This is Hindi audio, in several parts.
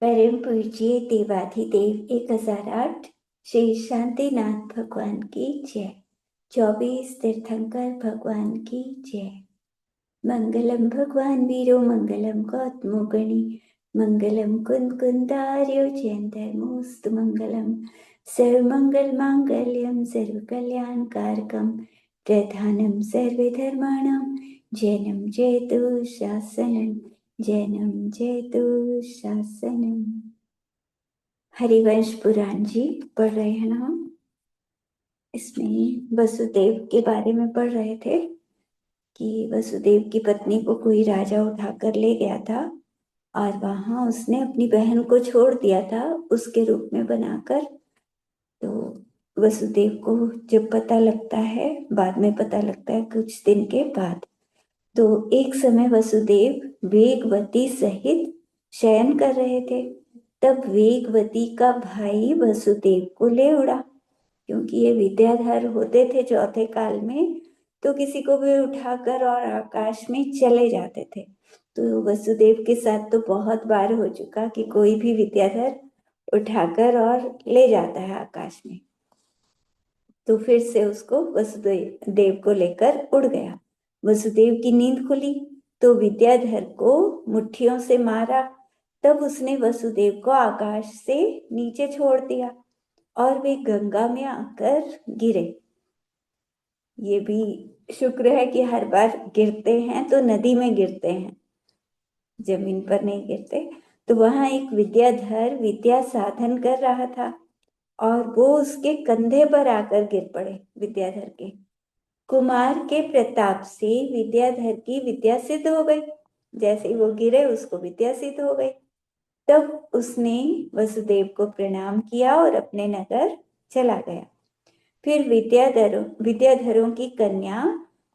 परम पूज्य देवाधिदेव 1008 श्री शांतिनाथ भगवान की जय। 24 तीर्थंकर भगवान की जय। मंगलम भगवान वीरो मंगलम गौतमो गणी मंगलम कुंद कुंदार्यो जयं धर्मोस्तु मंगलम सर्वमंगल मांगल्यम सर्व कल्याण कारकम प्रधानम सर्वधर्माणां जैनम जयतु शासनम जैनम जयतु शासनम। हरिवंश पुराण जी पढ़ रहे हैं ना हम। इसमें वसुदेव के बारे में पढ़ रहे थे कि वसुदेव की पत्नी को कोई राजा उठाकर ले गया था और वहां उसने अपनी बहन को छोड़ दिया था उसके रूप में बनाकर। तो वसुदेव को जब पता लगता है, बाद में पता लगता है कुछ दिन के बाद, तो एक समय वसुदेव वेगवती सहित शयन कर रहे थे। तब वेगवती का भाई वसुदेव को ले उड़ा, क्योंकि ये विद्याधर होते थे चौथे काल में, तो किसी को भी उठाकर और आकाश में चले जाते थे। तो वसुदेव के साथ तो बहुत बार हो चुका कि कोई भी विद्याधर उठाकर और ले जाता है आकाश में। तो फिर से उसको वसुदेव देव को लेकर उड़ गया। वसुदेव की नींद खुली तो विद्याधर को मुट्ठियों से मारा। तब उसने वसुदेव को आकाश से नीचे छोड़ दिया और वे गंगा में आकर गिरे। ये भी शुक्र है कि हर बार गिरते हैं तो नदी में गिरते हैं, जमीन पर नहीं गिरते। तो वहां एक विद्याधर विद्या साधन कर रहा था और वो उसके कंधे पर आकर गिर पड़े। विद्याधर के कुमार के प्रताप से विद्याधर की विद्या सिद्ध हो गई। जैसे ही वो गिरे उसको विद्या सिद्ध हो गई। तब उसने वसुदेव को प्रणाम किया और अपने नगर चला गया। फिर विद्याधरों की कन्या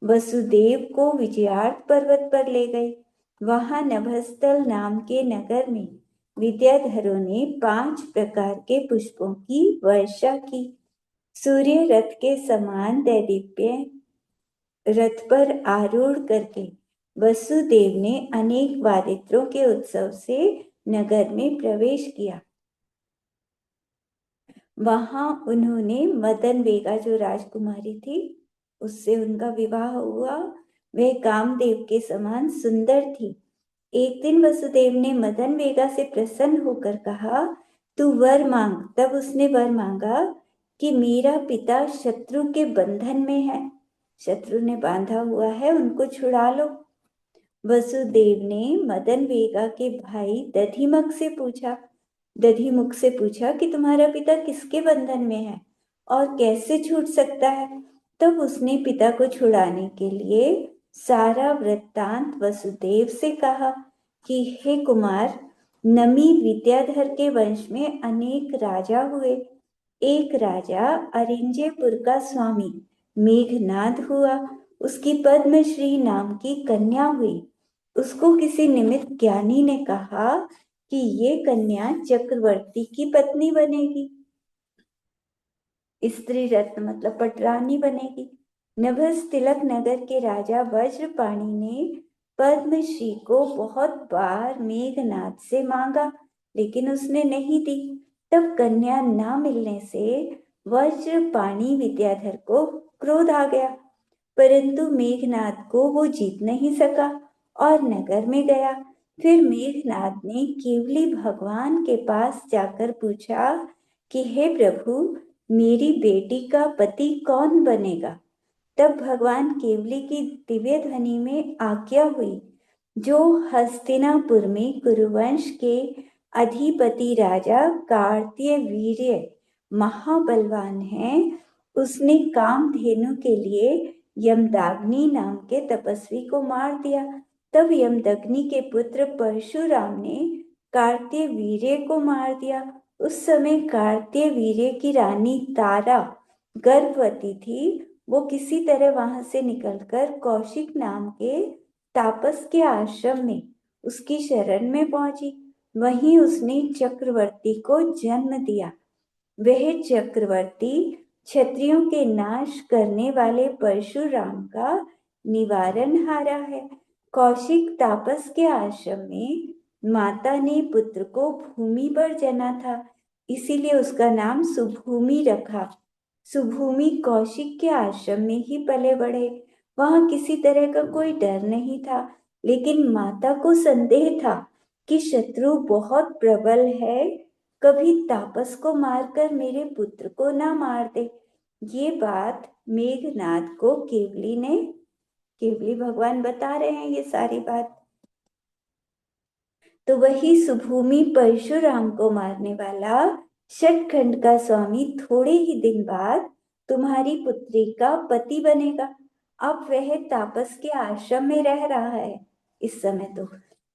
वसुदेव को विजयार्थ पर्वत पर ले गई। वहां नभस्थल नाम के नगर में विद्याधरों ने 5 प्रकार के पुष्पों की वर्षा की। सूर्य रथ के समान दैदीप्य रथ पर आरूढ़ करके वसुदेव ने अनेक वादित्रों के उत्सव से नगर में प्रवेश किया। वहां उन्होंने मदन वेगा, जो राजकुमारी थी, उससे उनका विवाह हुआ। वह कामदेव के समान सुंदर थी। एक दिन वसुदेव ने मदन वेगा से प्रसन्न होकर कहा, तू वर मांग। तब उसने वर मांगा कि मेरा पिता शत्रु के बंधन में है, शत्रु ने बांधा हुआ है, उनको छुड़ा लो। वसुदेव ने मदन वेगा के भाई दधिमुख से पूछा कि तुम्हारा पिता किसके बंधन में है और कैसे छूट सकता है। तब उसने पिता को छुड़ाने के लिए सारा वृत्तांत वसुदेव से कहा कि हे कुमार, नमी विद्याधर के वंश में अनेक राजा हुए। एक राजा अरिंजेपुर का स्वामी मेघनाद हुआ। उसकी पद्मश्री नाम की कन्या हुई। उसको किसी निमित्त ज्ञानी ने कहा कि ये कन्या चक्रवर्ती की पत्नी बनेगी। स्त्री रत्न मतलब पटरानी बनेगी। नभस तिलक नगर के राजा वज्रपाणि ने पद्मश्री को बहुत बार मेघनाद से मांगा, लेकिन उसने नहीं दी। तब कन्या न मिलने से वज्रपाणि विद्याधर को क्रोध आ गया, परंतु मेघनाद को वो जीत नहीं सका और नगर में गया। फिर मेघनाद ने केवली भगवान के पास जाकर पूछा कि हे प्रभु, मेरी बेटी का पति कौन बनेगा। तब भगवान केवली की दिव्य ध्वनि में आज्ञा हुई, जो हस्तिनापुर में कुरुवंश के अधिपति राजा कार्त्य वीर्य महाबलवान है, उसने कामधेनु के लिए यमदाग्नि नाम के तपस्वी को मार दिया। तब यमदग्नि के पुत्र परशुराम ने कार्त्य वीर्य को मार दिया। उस समय कार्त्य वीर्य की रानी तारा गर्भवती थी। वो किसी तरह वहां से निकलकर कौशिक नाम के तापस के आश्रम में उसकी शरण में पहुंची। वहीं उसने चक्रवर्ती को जन्म दिया। वह चक्रवर्ती क्षत्रियों के नाश करने वाले परशुराम का निवारण हारा है। कौशिक तापस के आश्रम में माता ने पुत्र को भूमि पर जना था, इसीलिए उसका नाम सुभूमि रखा। सुभूमि कौशिक के आश्रम में ही पले बढ़े। वहां किसी तरह का कोई डर नहीं था, लेकिन माता को संदेह था कि शत्रु बहुत प्रबल है, कभी तापस को मारकर मेरे पुत्र को ना मार दे। ये बात मेघनाद को केवली भगवान बता रहे हैं ये सारी बात। तो वही सुभूमि परशुराम को मारने वाला षटखंड का स्वामी थोड़े ही दिन बाद तुम्हारी पुत्री का पति बनेगा। अब वह तापस के आश्रम में रह रहा है इस समय। तो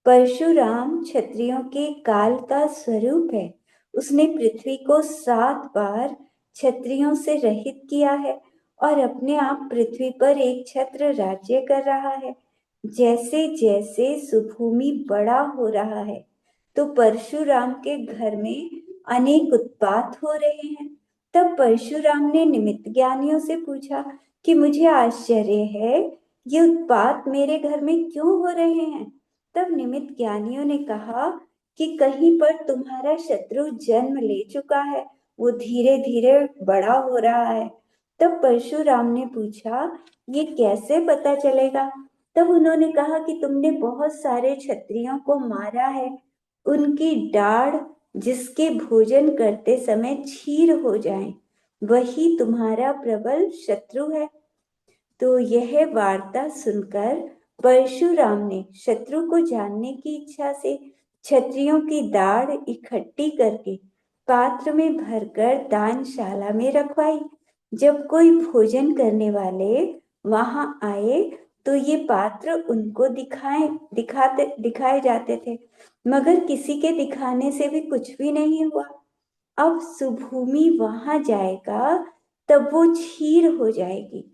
परशुराम क्षत्रियों के काल का स्वरूप है। उसने पृथ्वी को 7 बार क्षत्रियों से रहित किया है और अपने आप पृथ्वी पर एक छत्र राज्य कर रहा है। जैसे जैसे सुभूमि बड़ा हो रहा है, तो परशुराम के घर में अनेक उत्पात हो रहे हैं। तब परशुराम ने निमित्त ज्ञानियों से पूछा कि मुझे आश्चर्य है, ये उत्पात मेरे घर में क्यों हो रहे हैं। तब निमित्त ज्ञानियों ने कहा कि कहीं पर तुम्हारा शत्रु जन्म ले चुका है, वो धीरे धीरे बड़ा हो रहा है। तब परशुराम ने पूछा, ये कैसे पता चलेगा। तब उन्होंने कहा कि तुमने बहुत सारे क्षत्रियों को मारा है, उनकी दाढ़ जिसके भोजन करते समय छीर हो जाए, वही तुम्हारा प्रबल शत्रु है। तो यह वार्ता सुनकर परशुराम ने शत्रु को जानने की इच्छा से क्षत्रियों की दाढ़ इकट्ठी करके पात्र में भरकर दानशाला में रखवाई। जब कोई भोजन करने वाले वहां आए तो ये पात्र उनको दिखाए जाते थे, मगर किसी के दिखाने से भी कुछ भी नहीं हुआ। अब सुभूमि वहां जाएगा, तब वो क्षीर हो जाएगी,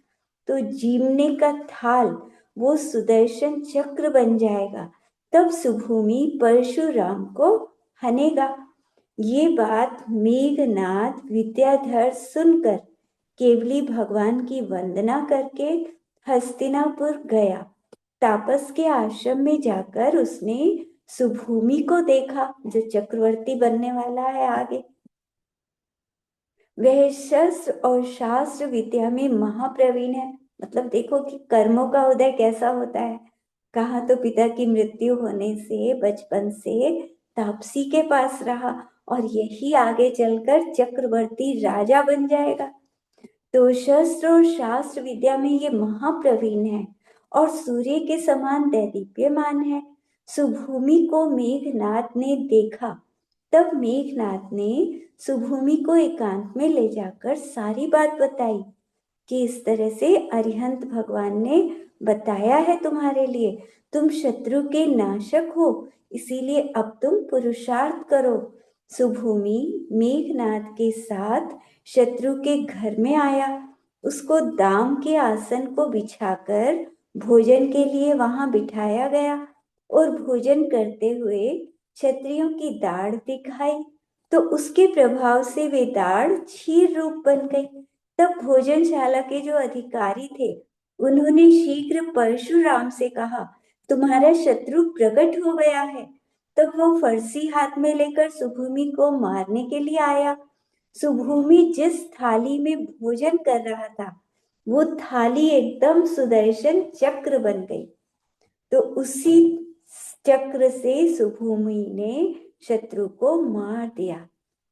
तो जीवने का थाल वो सुदर्शन चक्र बन जाएगा। तब सुभूमि परशुराम को हनेगा। ये बात मेघनाद विद्याधर सुनकर केवली भगवान की वंदना करके हस्तिनापुर गया। तापस के आश्रम में जाकर उसने सुभूमि को देखा, जो चक्रवर्ती बनने वाला है आगे। वह शस्त्र और शास्त्र विद्या में महाप्रवीण है। मतलब देखो कि कर्मों का उदय कैसा होता है। कहा तो पिता की मृत्यु होने से बचपन से तापसी के पास रहा, और यही आगे चलकर चक्रवर्ती राजा बन जाएगा। तो शस्त्र और शास्त्र विद्या में ये महाप्रवीण है और सूर्य के समान दैदीप्यमान है। सुभूमि को मेघनाद ने देखा। तब मेघनाद ने सुभूमि को एकांत में ले जाकर सारी बात बताई कि इस तरह से अरिहंत भगवान ने बताया है तुम्हारे लिए, तुम शत्रु के नाशक हो, इसीलिए अब तुम पुरुषार्थ करो। सुभूमि मेघनाद के साथ शत्रु के घर में आया। उसको दाम के आसन को बिछाकर भोजन के लिए वहां बिठाया गया और भोजन करते हुए क्षत्रियों की दाढ़ दिखाई, तो उसके प्रभाव से वे दाढ़ क्षीर रूप बन गई। तब भोजनशाला के जो अधिकारी थे, उन्होंने शीघ्र परशुराम से कहा, तुम्हारा शत्रु प्रकट हो गया है। तब वो फरसी हाथ में लेकर सुभूमि को मारने के लिए आया। सुभूमि जिस थाली में भोजन कर रहा था, वो थाली एकदम सुदर्शन चक्र बन गई। तो उसी चक्र से सुभूमि ने शत्रु को मार दिया।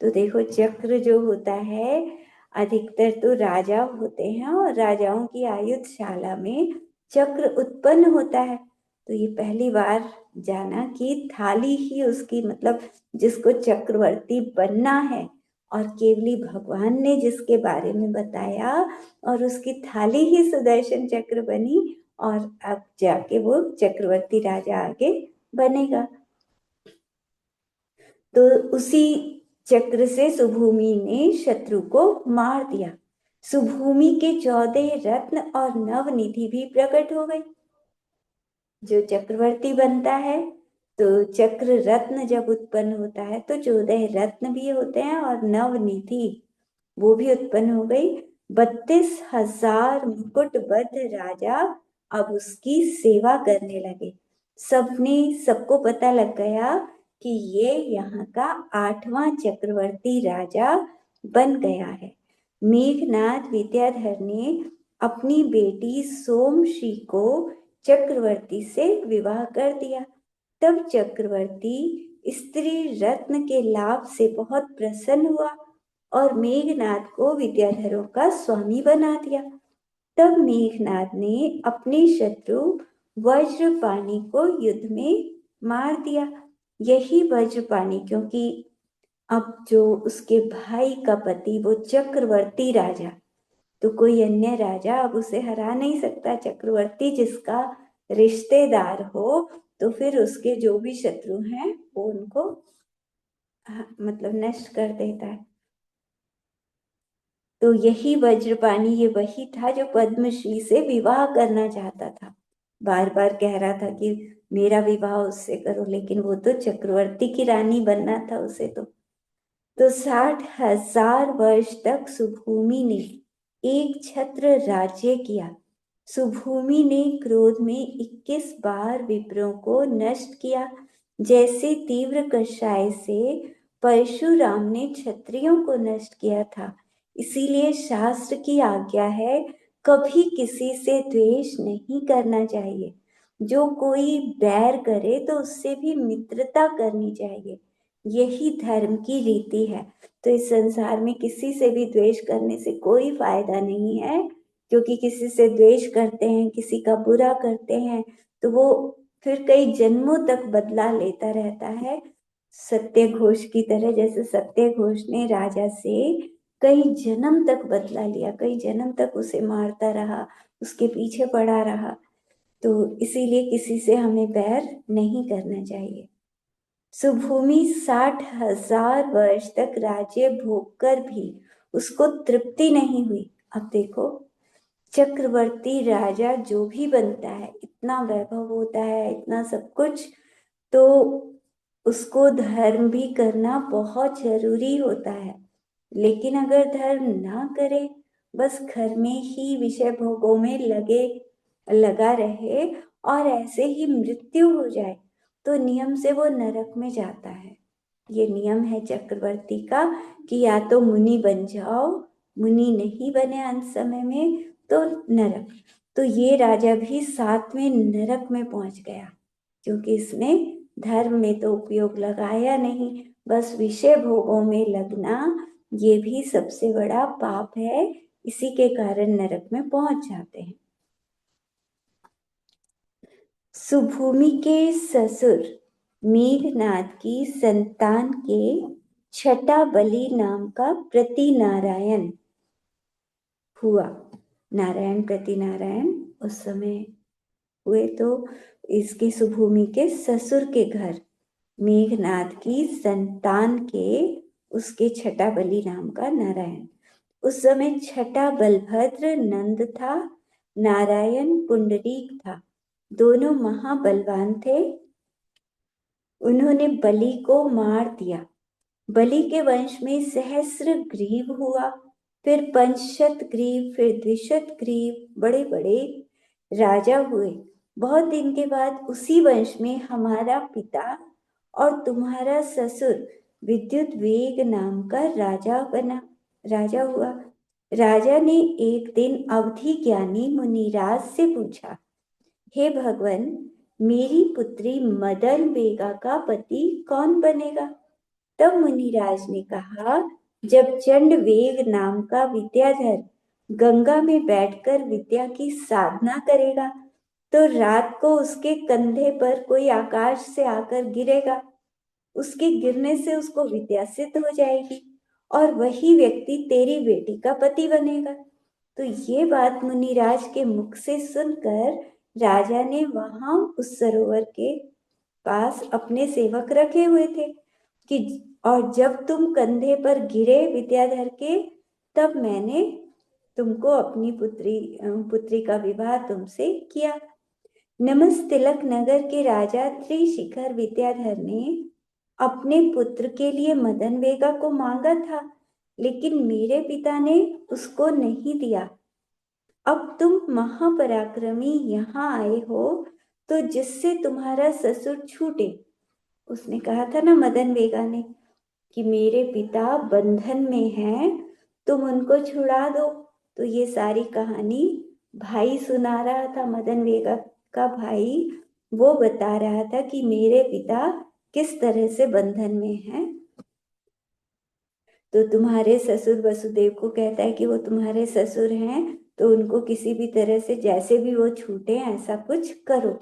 तो देखो, चक्र जो होता है, अधिकतर तो राजा होते हैं और राजाओं की आयुधशाला में चक्र उत्पन्न होता है। तो ये पहली बार जाना कि थाली ही उसकी, मतलब जिसको चक्रवर्ती बनना है, और केवली भगवान ने जिसके बारे में बताया, और उसकी थाली ही सुदर्शन चक्र बनी, और अब जाके वो चक्रवर्ती राजा आगे बनेगा। तो उसी चक्र से सुभूमि ने शत्रु को मार दिया। सुभूमि के 14 रत्न और नवनिधि भी प्रकट हो गई। जो चक्रवर्ती बनता है, तो चक्र रत्न जब उत्पन्न होता है तो 14 रत्न भी होते हैं और नवनिधि वो भी उत्पन्न हो गई। 32,000 मुकुटबद्ध राजा अब उसकी सेवा करने लगे। सबको पता लग गया कि ये यहाँ का 8वां चक्रवर्ती राजा बन गया है। मेघनाद विद्याधर ने अपनी बेटी सोमश्री को चक्रवर्ती से विवाह कर दिया। तब चक्रवर्ती स्त्री रत्न के लाभ से बहुत प्रसन्न हुआ और मेघनाद को विद्याधरों का स्वामी बना दिया। तब मेघनाद ने अपने शत्रु वज्रपाणि को युद्ध में मार दिया। यही वज्रपाणि, क्योंकि अब जो उसके भाई का पति वो चक्रवर्ती राजा, तो कोई अन्य राजा अब उसे हरा नहीं सकता। चक्रवर्ती जिसका रिश्तेदार हो तो फिर उसके जो भी शत्रु हैं वो उनको मतलब नष्ट कर देता है। तो यही वज्रपाणि, ये वही था जो पद्मश्री से विवाह करना चाहता था। बार बार कह रहा था कि मेरा विवाह उससे करो, लेकिन वो तो चक्रवर्ती की रानी बनना था उसे। तो 60,000 वर्ष तक सुभूमि ने एक छत्र राज्य किया। सुभूमि ने क्रोध में 21 बार विप्रों को नष्ट किया, जैसे तीव्र कषाय से परशुराम ने क्षत्रियों को नष्ट किया था। इसीलिए शास्त्र की आज्ञा है, कभी किसी से द्वेष नहीं करना चाहिए। जो कोई बैर करे तो उससे भी मित्रता करनी चाहिए। यही धर्म की रीति है। तो इस संसार में किसी से भी द्वेष करने से कोई फायदा नहीं है, क्योंकि किसी से द्वेष करते हैं, किसी का बुरा करते हैं, तो वो फिर कई जन्मों तक बदला लेता रहता है। सत्य घोष की तरह, जैसे सत्य घोष ने राजा से कई जन्म तक बदला लिया, कई जन्म तक उसे मारता रहा, उसके पीछे पड़ा रहा। तो इसीलिए किसी से हमें बैर नहीं करना चाहिए। सुभूमि 60,000 वर्ष तक राज्य भोग कर भी उसको तृप्ति नहीं हुई। अब देखो, चक्रवर्ती राजा जो भी बनता है, इतना वैभव होता है, इतना सब कुछ, तो उसको धर्म भी करना बहुत जरूरी होता है। लेकिन अगर धर्म ना करे, बस घर में ही विषय भोगों में लगा रहे और ऐसे ही मृत्यु हो जाए, तो नियम से वो नरक में जाता है। ये नियम है चक्रवर्ती का कि या तो मुनि बन जाओ, मुनि नहीं बने अंत समय में तो नरक। तो ये राजा भी 7वें नरक में पहुंच गया, क्योंकि इसने धर्म में तो उपयोग लगाया नहीं, बस विषय भोगों में लगना ये भी सबसे बड़ा पाप है। इसी के कारण नरक में पहुंच जाते हैं। सुभूमि के ससुर मेघनाद की संतान के छठा बलि नाम का प्रति नारायण हुआ। नारायण प्रति नारायण उस समय हुए। तो इसके सुभूमि के ससुर के घर मेघनाद की संतान के उसके छठा बलि नाम का नारायण। उस समय छठा बलभद्र नंद था, नारायण पुंडरीक था। दोनों महाबलवान थे। उन्होंने बलि को मार दिया। बलि के वंश में सहस्र ग्रीव हुआ, फिर पंचशत ग्रीव, फिर द्विशत ग्रीव, बड़े बड़े राजा हुए। बहुत दिन के बाद उसी वंश में हमारा पिता और तुम्हारा ससुर विद्युत वेग नाम का राजा हुआ। राजा ने एक दिन अवधि ज्ञानी मुनिराज से पूछा, हे भगवान, मेरी पुत्री मदन वेगा का पति कौन बनेगा? तब मुनिराज ने कहा, जब चंड वेग नाम का विद्याधर गंगा में बैठकर विद्या की साधना करेगा, तो रात को उसके कंधे पर कोई आकाश से आकर गिरेगा। उसके गिरने से उसको विद्या सिद्ध हो जाएगी और वही व्यक्ति तेरी बेटी का पति बनेगा। तो ये बात मुनिराज के मुख से सुनकर राजा ने वहां उस सरोवर के पास अपने सेवक रखे हुए थे कि और जब तुम कंधे पर गिरे विद्याधर के, तब मैंने तुमको अपनी पुत्री का विवाह तुमसे किया। नमस्तिलक नगर के राजा त्रिशिखर विद्याधर ने अपने पुत्र के लिए मदन वेगा को मांगा था, लेकिन मेरे पिता ने उसको नहीं दिया। अब तुम महापराक्रमी यहाँ आए हो, तो जिससे तुम्हारा ससुर छूटे। उसने कहा था ना मदन वेगा ने कि मेरे पिता बंधन में हैं, तुम उनको छुड़ा दो। तो ये सारी कहानी भाई सुना रहा था, मदन वेगा का भाई, वो बता रहा था कि मेरे पिता किस तरह से बंधन में हैं। तो तुम्हारे ससुर वसुदेव को कहता है कि वो तुम्हारे ससुर हैं, तो उनको किसी भी तरह से जैसे भी वो छूटे ऐसा कुछ करो।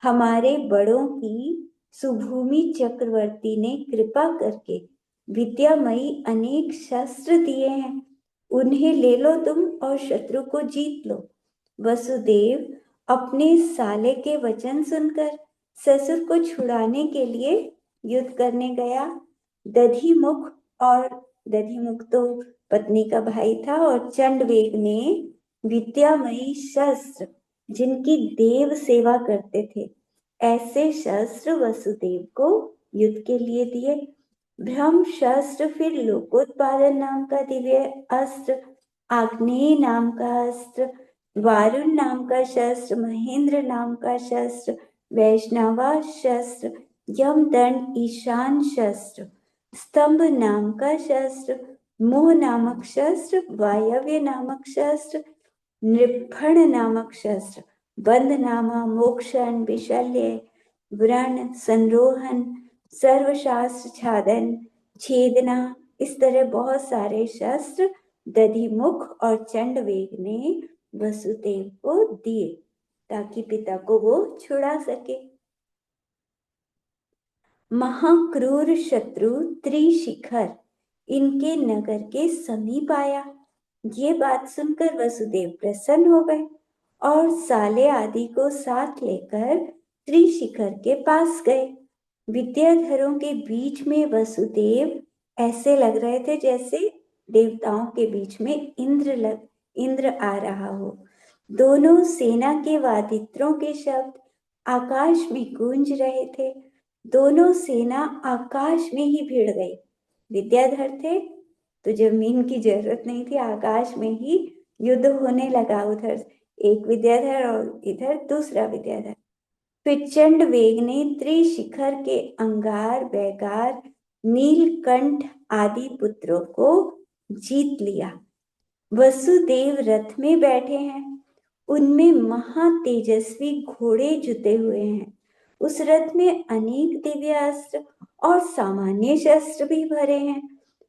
हमारे बड़ों की सुभूमि चक्रवर्ती ने कृपा करके विद्यामयी अनेक शस्त्र दिए हैं, उन्हें ले लो तुम और शत्रु को जीत लो। वसुदेव अपने साले के वचन सुनकर ससुर को छुड़ाने के लिए युद्ध करने गया। दधिमुख और दधिमुख तो पत्नी का भाई था, और चंडवेग ने विद्यामयी शस्त्र जिनकी देव सेवा करते थे ऐसे शस्त्र वसुदेव को युद्ध के लिए दिए। ब्रह्म शस्त्र, फिर लोकोत्पादन नाम का दिव्य अस्त्र, आग्नेय नाम का अस्त्र, वारुण नाम का शस्त्र, महेंद्र नाम का शस्त्र, वैष्णवा शस्त्र, यमदंड ईशान शस्त्र, स्तंभ नाम का शस्त्र, मोह नामक शस्त्र, वायव्य नामक शस्त्र, नृभण नामक शस्त्र, बंध नामा, मोक्षण, विशल्य, व्रण, संरोहन, सर्वशास्त्र छादन, छेदना, इस तरह बहुत सारे शस्त्र दधिमुख और चंडवेग ने वसुदेव को दिए ताकि पिता को वो छुड़ा सके। महाक्रूर शत्रु त्रिशिखर इनके नगर के समीप आया। ये बात सुनकर वसुदेव प्रसन्न हो गए और साले आदि को साथ लेकर त्रिशिखर के पास गए। विद्याधरों के बीच में वसुदेव ऐसे लग रहे थे जैसे देवताओं के बीच में इंद्र आ रहा हो। दोनों सेना के वादित्रों के शब्द आकाश में गूंज रहे थे। दोनों सेना आकाश में ही भिड़ गई। विद्याधर थे तो जमीन की जरूरत नहीं थी, आकाश में ही युद्ध होने लगा। उधर एक विद्याधर और इधर दूसरा विद्याधर। फिर चंडवेग ने त्रिशिखर के अंगार, बैगार, नीलकंठ आदि पुत्रों को जीत लिया। वसुदेव रथ में बैठे हैं, उनमें महातेजस्वी घोड़े जुते हुए हैं। उस रथ में अनेक दिव्य अस्त्र और सामान्य शस्त्र भी भरे हैं।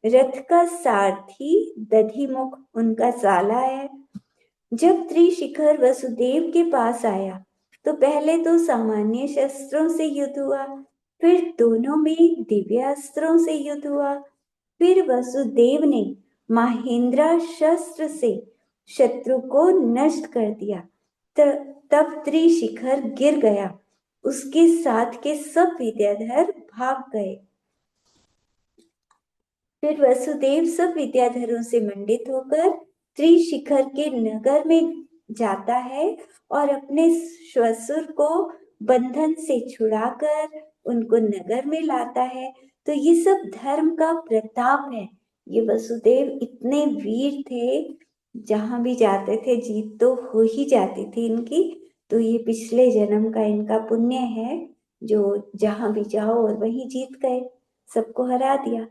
रथ का सारथी दधिमुख उनका साला है। जब त्रिशिखर वसुदेव के पास आया तो पहले तो सामान्य शस्त्रों से युद्ध हुआ, फिर दोनों में दिव्य अस्त्रों से युद्ध हुआ। फिर वसुदेव ने महेंद्रा शस्त्र से शत्रु को नष्ट कर दिया। तब त्रिशिखर गिर गया, उसके साथ के सब विद्याधर भाग गए। फिर वसुदेव सब विद्याधरों से मंडित होकर त्रिशिखर के नगर में जाता है और अपने ससुर को बंधन से छुड़ाकर उनको नगर में लाता है। तो ये सब धर्म का प्रताप है। ये वसुदेव इतने वीर थे, जहां भी जाते थे जीत तो हो ही जाती थी इनकी। तो ये पिछले जन्म का इनका पुण्य है, जो जहां भी जाओ और वहीं जीत गए, सबको हरा दिया।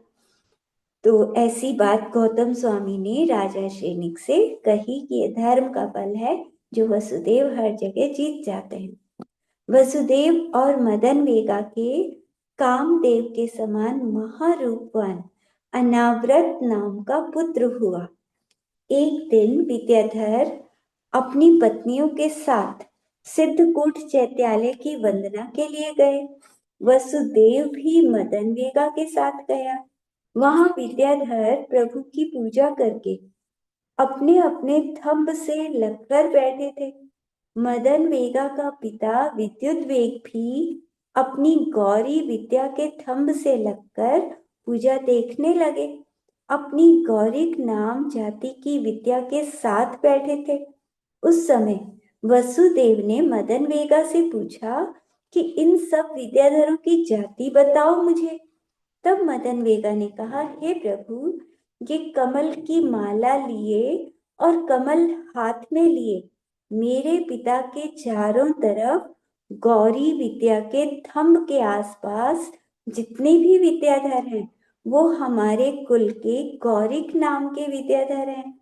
तो ऐसी बात गौतम स्वामी ने राजा शेनिक से कही कि ये धर्म का बल है जो वसुदेव हर जगह जीत जाते हैं। वसुदेव और मदन वेगा के कामदेव के समान महारूपवान अनावृत नाम का पुत्र हुआ। एक दिन विद्याधर अपनी पत्नियों के साथ सिद्धकूट चैत्यालय की वंदना के लिए गए। वसुदेव भी मदन वेगा के साथ गया। वहां विद्याधर प्रभु की पूजा करके अपने अपने थंब से लगकर बैठे थे। मदन वेगा का पिता विद्युत वेग भी अपनी गौरी विद्या के थंब से लगकर पूजा देखने लगे। अपनी गौरिक नाम जाति की विद्या के साथ बैठे थे। उस समय वसुदेव ने मदन वेगा से पूछा कि इन सब विद्याधरों की जाति बताओ मुझे। तब मदन वेगा ने कहा, हे प्रभु, ये कमल की माला लिए और कमल हाथ में लिए मेरे पिता के चारों तरफ गौरी विद्या के थंब के आसपास जितने भी विद्याधर हैं वो हमारे कुल के गौरिक नाम के विद्याधर हैं।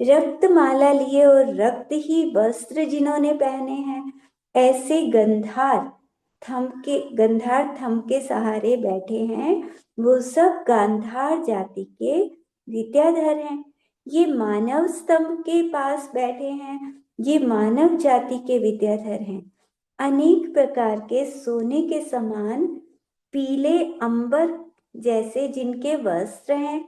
रक्तमाला लिए और रक्त ही वस्त्र जिन्होंने पहने हैं, ऐसे गंधार थंब के सहारे बैठे हैं, वो सब गांधार जाति के विद्याधर हैं। ये मानव स्तंभ के पास बैठे हैं, ये मानव जाति के विद्याधर हैं। अनेक प्रकार के सोने के समान पीले अंबर जैसे जिनके वस्त्र हैं,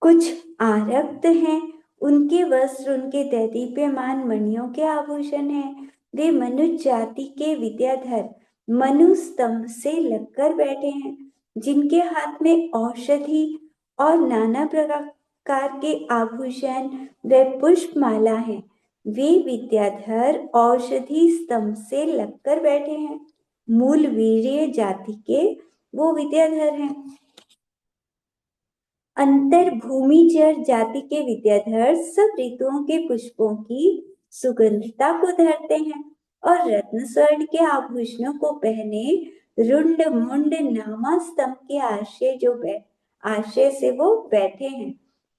कुछ आरक्त हैं, उनके वस्त्र उनके दैदीप्यमान मणियों के आभूषण हैं। वे मनुष्य जाति के विद्याधर मनु स्तंभ से लगकर बैठे हैं, जिनके हाथ में औषधि और नाना प्रकार के आभूषण व पुष्पमाला है। वे विद्याधर औषधि स्तंभ से लगकर बैठे हैं, मूल वीर्य जाति के वो विद्याधर हैं। अंतर भूमिचर जाति के विद्याधर सब ऋतुओं के पुष्पों की सुगंधता को धरते हैं और रत्न स्वर्ण के आभूषणों को पहने रुंड मुंड नामा स्तंभ के आश्रय से वो बैठे हैं।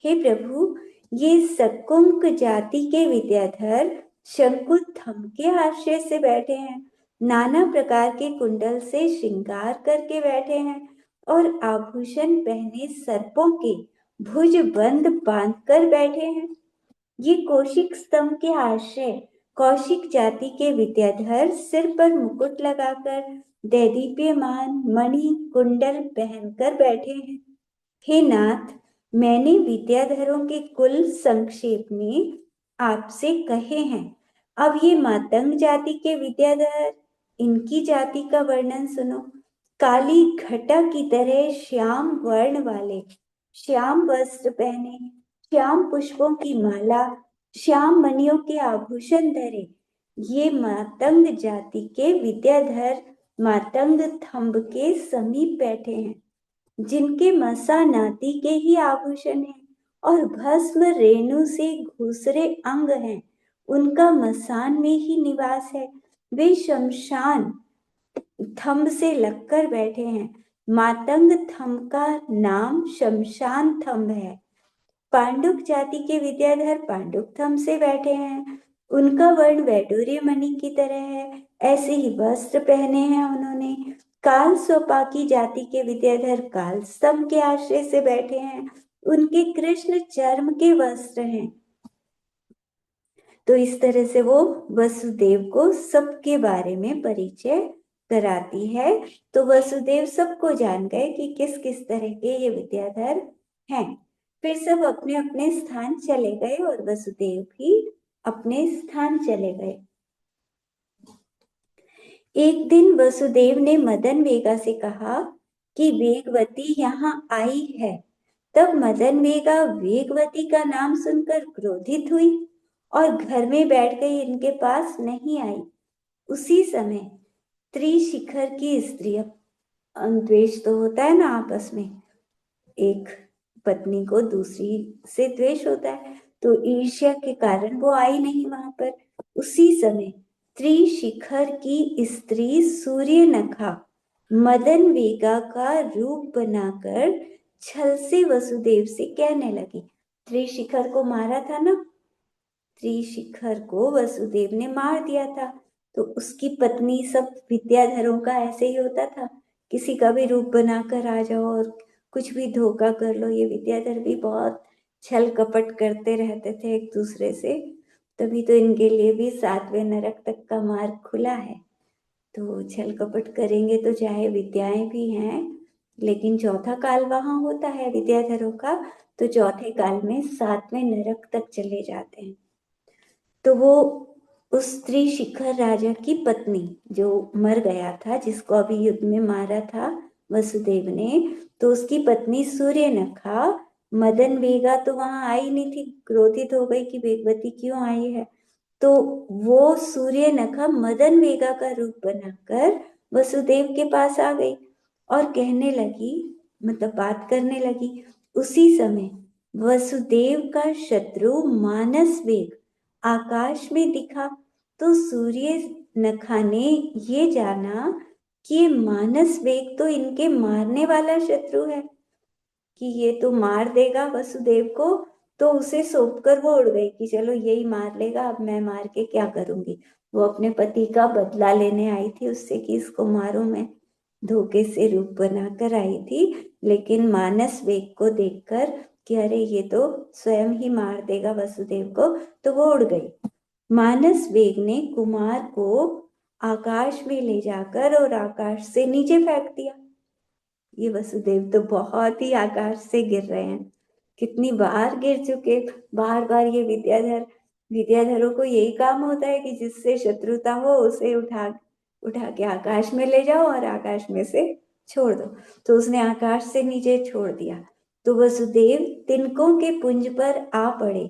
हे प्रभु, ये सकुंक जाति के विद्याधर शंकु थंब के आश्रय से बैठे हैं, नाना प्रकार के कुंडल से श्रृंगार करके बैठे हैं और आभूषण पहने सर्पों के भुज बंद बांधकर बैठे हैं। ये कौशिक स्तंभ के आश्रय कौशिक जाति के विद्याधर सिर पर मुकुट लगाकर दैदीप्यमान मणि कुंडल पहनकर बैठे हैं। हे नाथ, मैंने विद्याधरों के कुल संक्षेप में आपसे कहे हैं। अब ये मातंग जाति के विद्याधर, इनकी जाति का वर्णन सुनो। काली घटा की तरह श्याम वर्ण वाले, श्याम वस्त्र पहने, श्याम पुष्पों की माला, श्याम मणियों के आभूषण धरे, ये मातंग जाति के विद्याधर मातंग थंब के समीप बैठे हैं, जिनके मसा नाती के ही आभूषण हैं और भस्म रेणु से घूसरे अंग हैं। उनका मसान में ही निवास है। वे शमशान थंब से लगकर बैठे हैं। मातंग थंब का नाम शमशान थंब है। पांडुक जाति के विद्याधर पांडुक थंब से बैठे हैं। उनका वर्ण वैडूर्य मणि की तरह है, ऐसे ही वस्त्र पहने हैं उन्होंने। काल सोपाकी जाति के विद्याधर काल स्तंभ के आश्रय से बैठे हैं। उनके कृष्ण चर्म के वस्त्र हैं। तो इस तरह से वो वसुदेव को सबके बारे में परिचय कराती है। तो वसुदेव सबको जान गए कि किस किस तरह के ये विद्याधर हैं। फिर सब अपने अपने स्थान चले गए और वसुदेव भी अपने स्थान चले गए। एक दिन वसुदेव ने मदन वेगा से कहा कि वेगवती यहाँ आई है। तब मदन वेगा वेगवती का नाम सुनकर क्रोधित हुई और घर में बैठ गई, इनके पास नहीं आई। उसी समय त्रिशिखर की स्त्री, द्वेष तो होता है ना आपस में, एक पत्नी को दूसरी से द्वेष होता है, तो ईर्ष्या के कारण वो आई नहीं वहां पर। उसी समय त्रिशिखर की स्त्री सूर्यनखा मदन वेगा का रूप बनाकर छल से वसुदेव से कहने लगी। त्रिशिखर को मारा था ना, त्रिशिखर को वसुदेव ने मार दिया था। तो उसकी पत्नी, सब विद्याधरों का ऐसे ही होता था, किसी का भी रूप बनाकर आ जाओ और कुछ भी धोखा कर लो। ये विद्याधर भी बहुत छल कपट करते रहते थे एक दूसरे से, तभी तो इनके लिए भी 7वें नरक तक का मार्ग खुला है। तो छल कपट करेंगे तो चाहे विद्याएं भी हैं, लेकिन चौथा काल वहां होता है विद्याधरों का, तो चौथे काल में 7वें नरक तक चले जाते हैं। तो वो उस त्रिशिखर राजा की पत्नी जो मर गया था, जिसको अभी युद्ध में मारा था वसुदेव ने, तो उसकी पत्नी सूर्यनखा मदन वेगा तो वहां आई नहीं थी, क्रोधित हो गई कि वेगवती क्यों आई है। तो वो सूर्यनखा मदन वेगा का रूप बनाकर वसुदेव के पास आ गई और कहने लगी, मतलब बात करने लगी। उसी समय वसुदेव का शत्रु मानस वेग आकाश में दिखा, तो सूर्य नखा ने ये जाना कि ये मानस वेग तो इनके मारने वाला शत्रु है, कि ये तो मार देगा वसुदेव को। तो उसे सौंप कर वो उड़ गई कि चलो यही मार लेगा, अब मैं मार के क्या करूंगी। वो अपने पति का बदला लेने आई थी उससे कि इसको मारूं मैं, धोखे से रूप बनाकर आई थी। लेकिन मानस वेग को देखकर कि अरे ये तो स्वयं ही मार देगा वसुदेव को, तो वो उड़ गई। मानस वेग ने कुमार को आकाश में ले जाकर और आकाश से नीचे फेंक दिया। ये वसुदेव तो बहुत ही आकाश से गिर रहे हैं, कितनी बार गिर चुके। बार बार ये विद्याधरों को यही काम होता है कि जिससे शत्रुता हो उसे उठा उठा के आकाश में ले जाओ और आकाश में से छोड़ दो। तो उसने आकाश से नीचे छोड़ दिया, तो वसुदेव तिनकों के पुंज पर आ पड़े।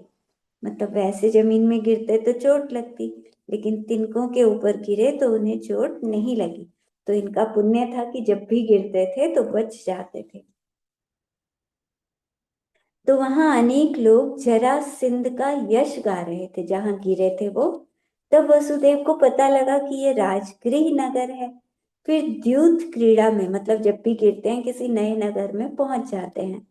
मतलब वैसे जमीन में गिरते तो चोट लगती, लेकिन तिनकों के ऊपर गिरे तो उन्हें चोट नहीं लगी। तो इनका पुण्य था कि जब भी गिरते थे तो बच जाते थे। तो वहां अनेक लोग जरासंध का यश गा रहे थे जहां गिरे थे वो। तब वसुदेव को पता लगा कि ये राजगृह नगर है। फिर द्यूत क्रीड़ा में, मतलब जब भी गिरते हैं किसी नए नगर में पहुंच जाते हैं,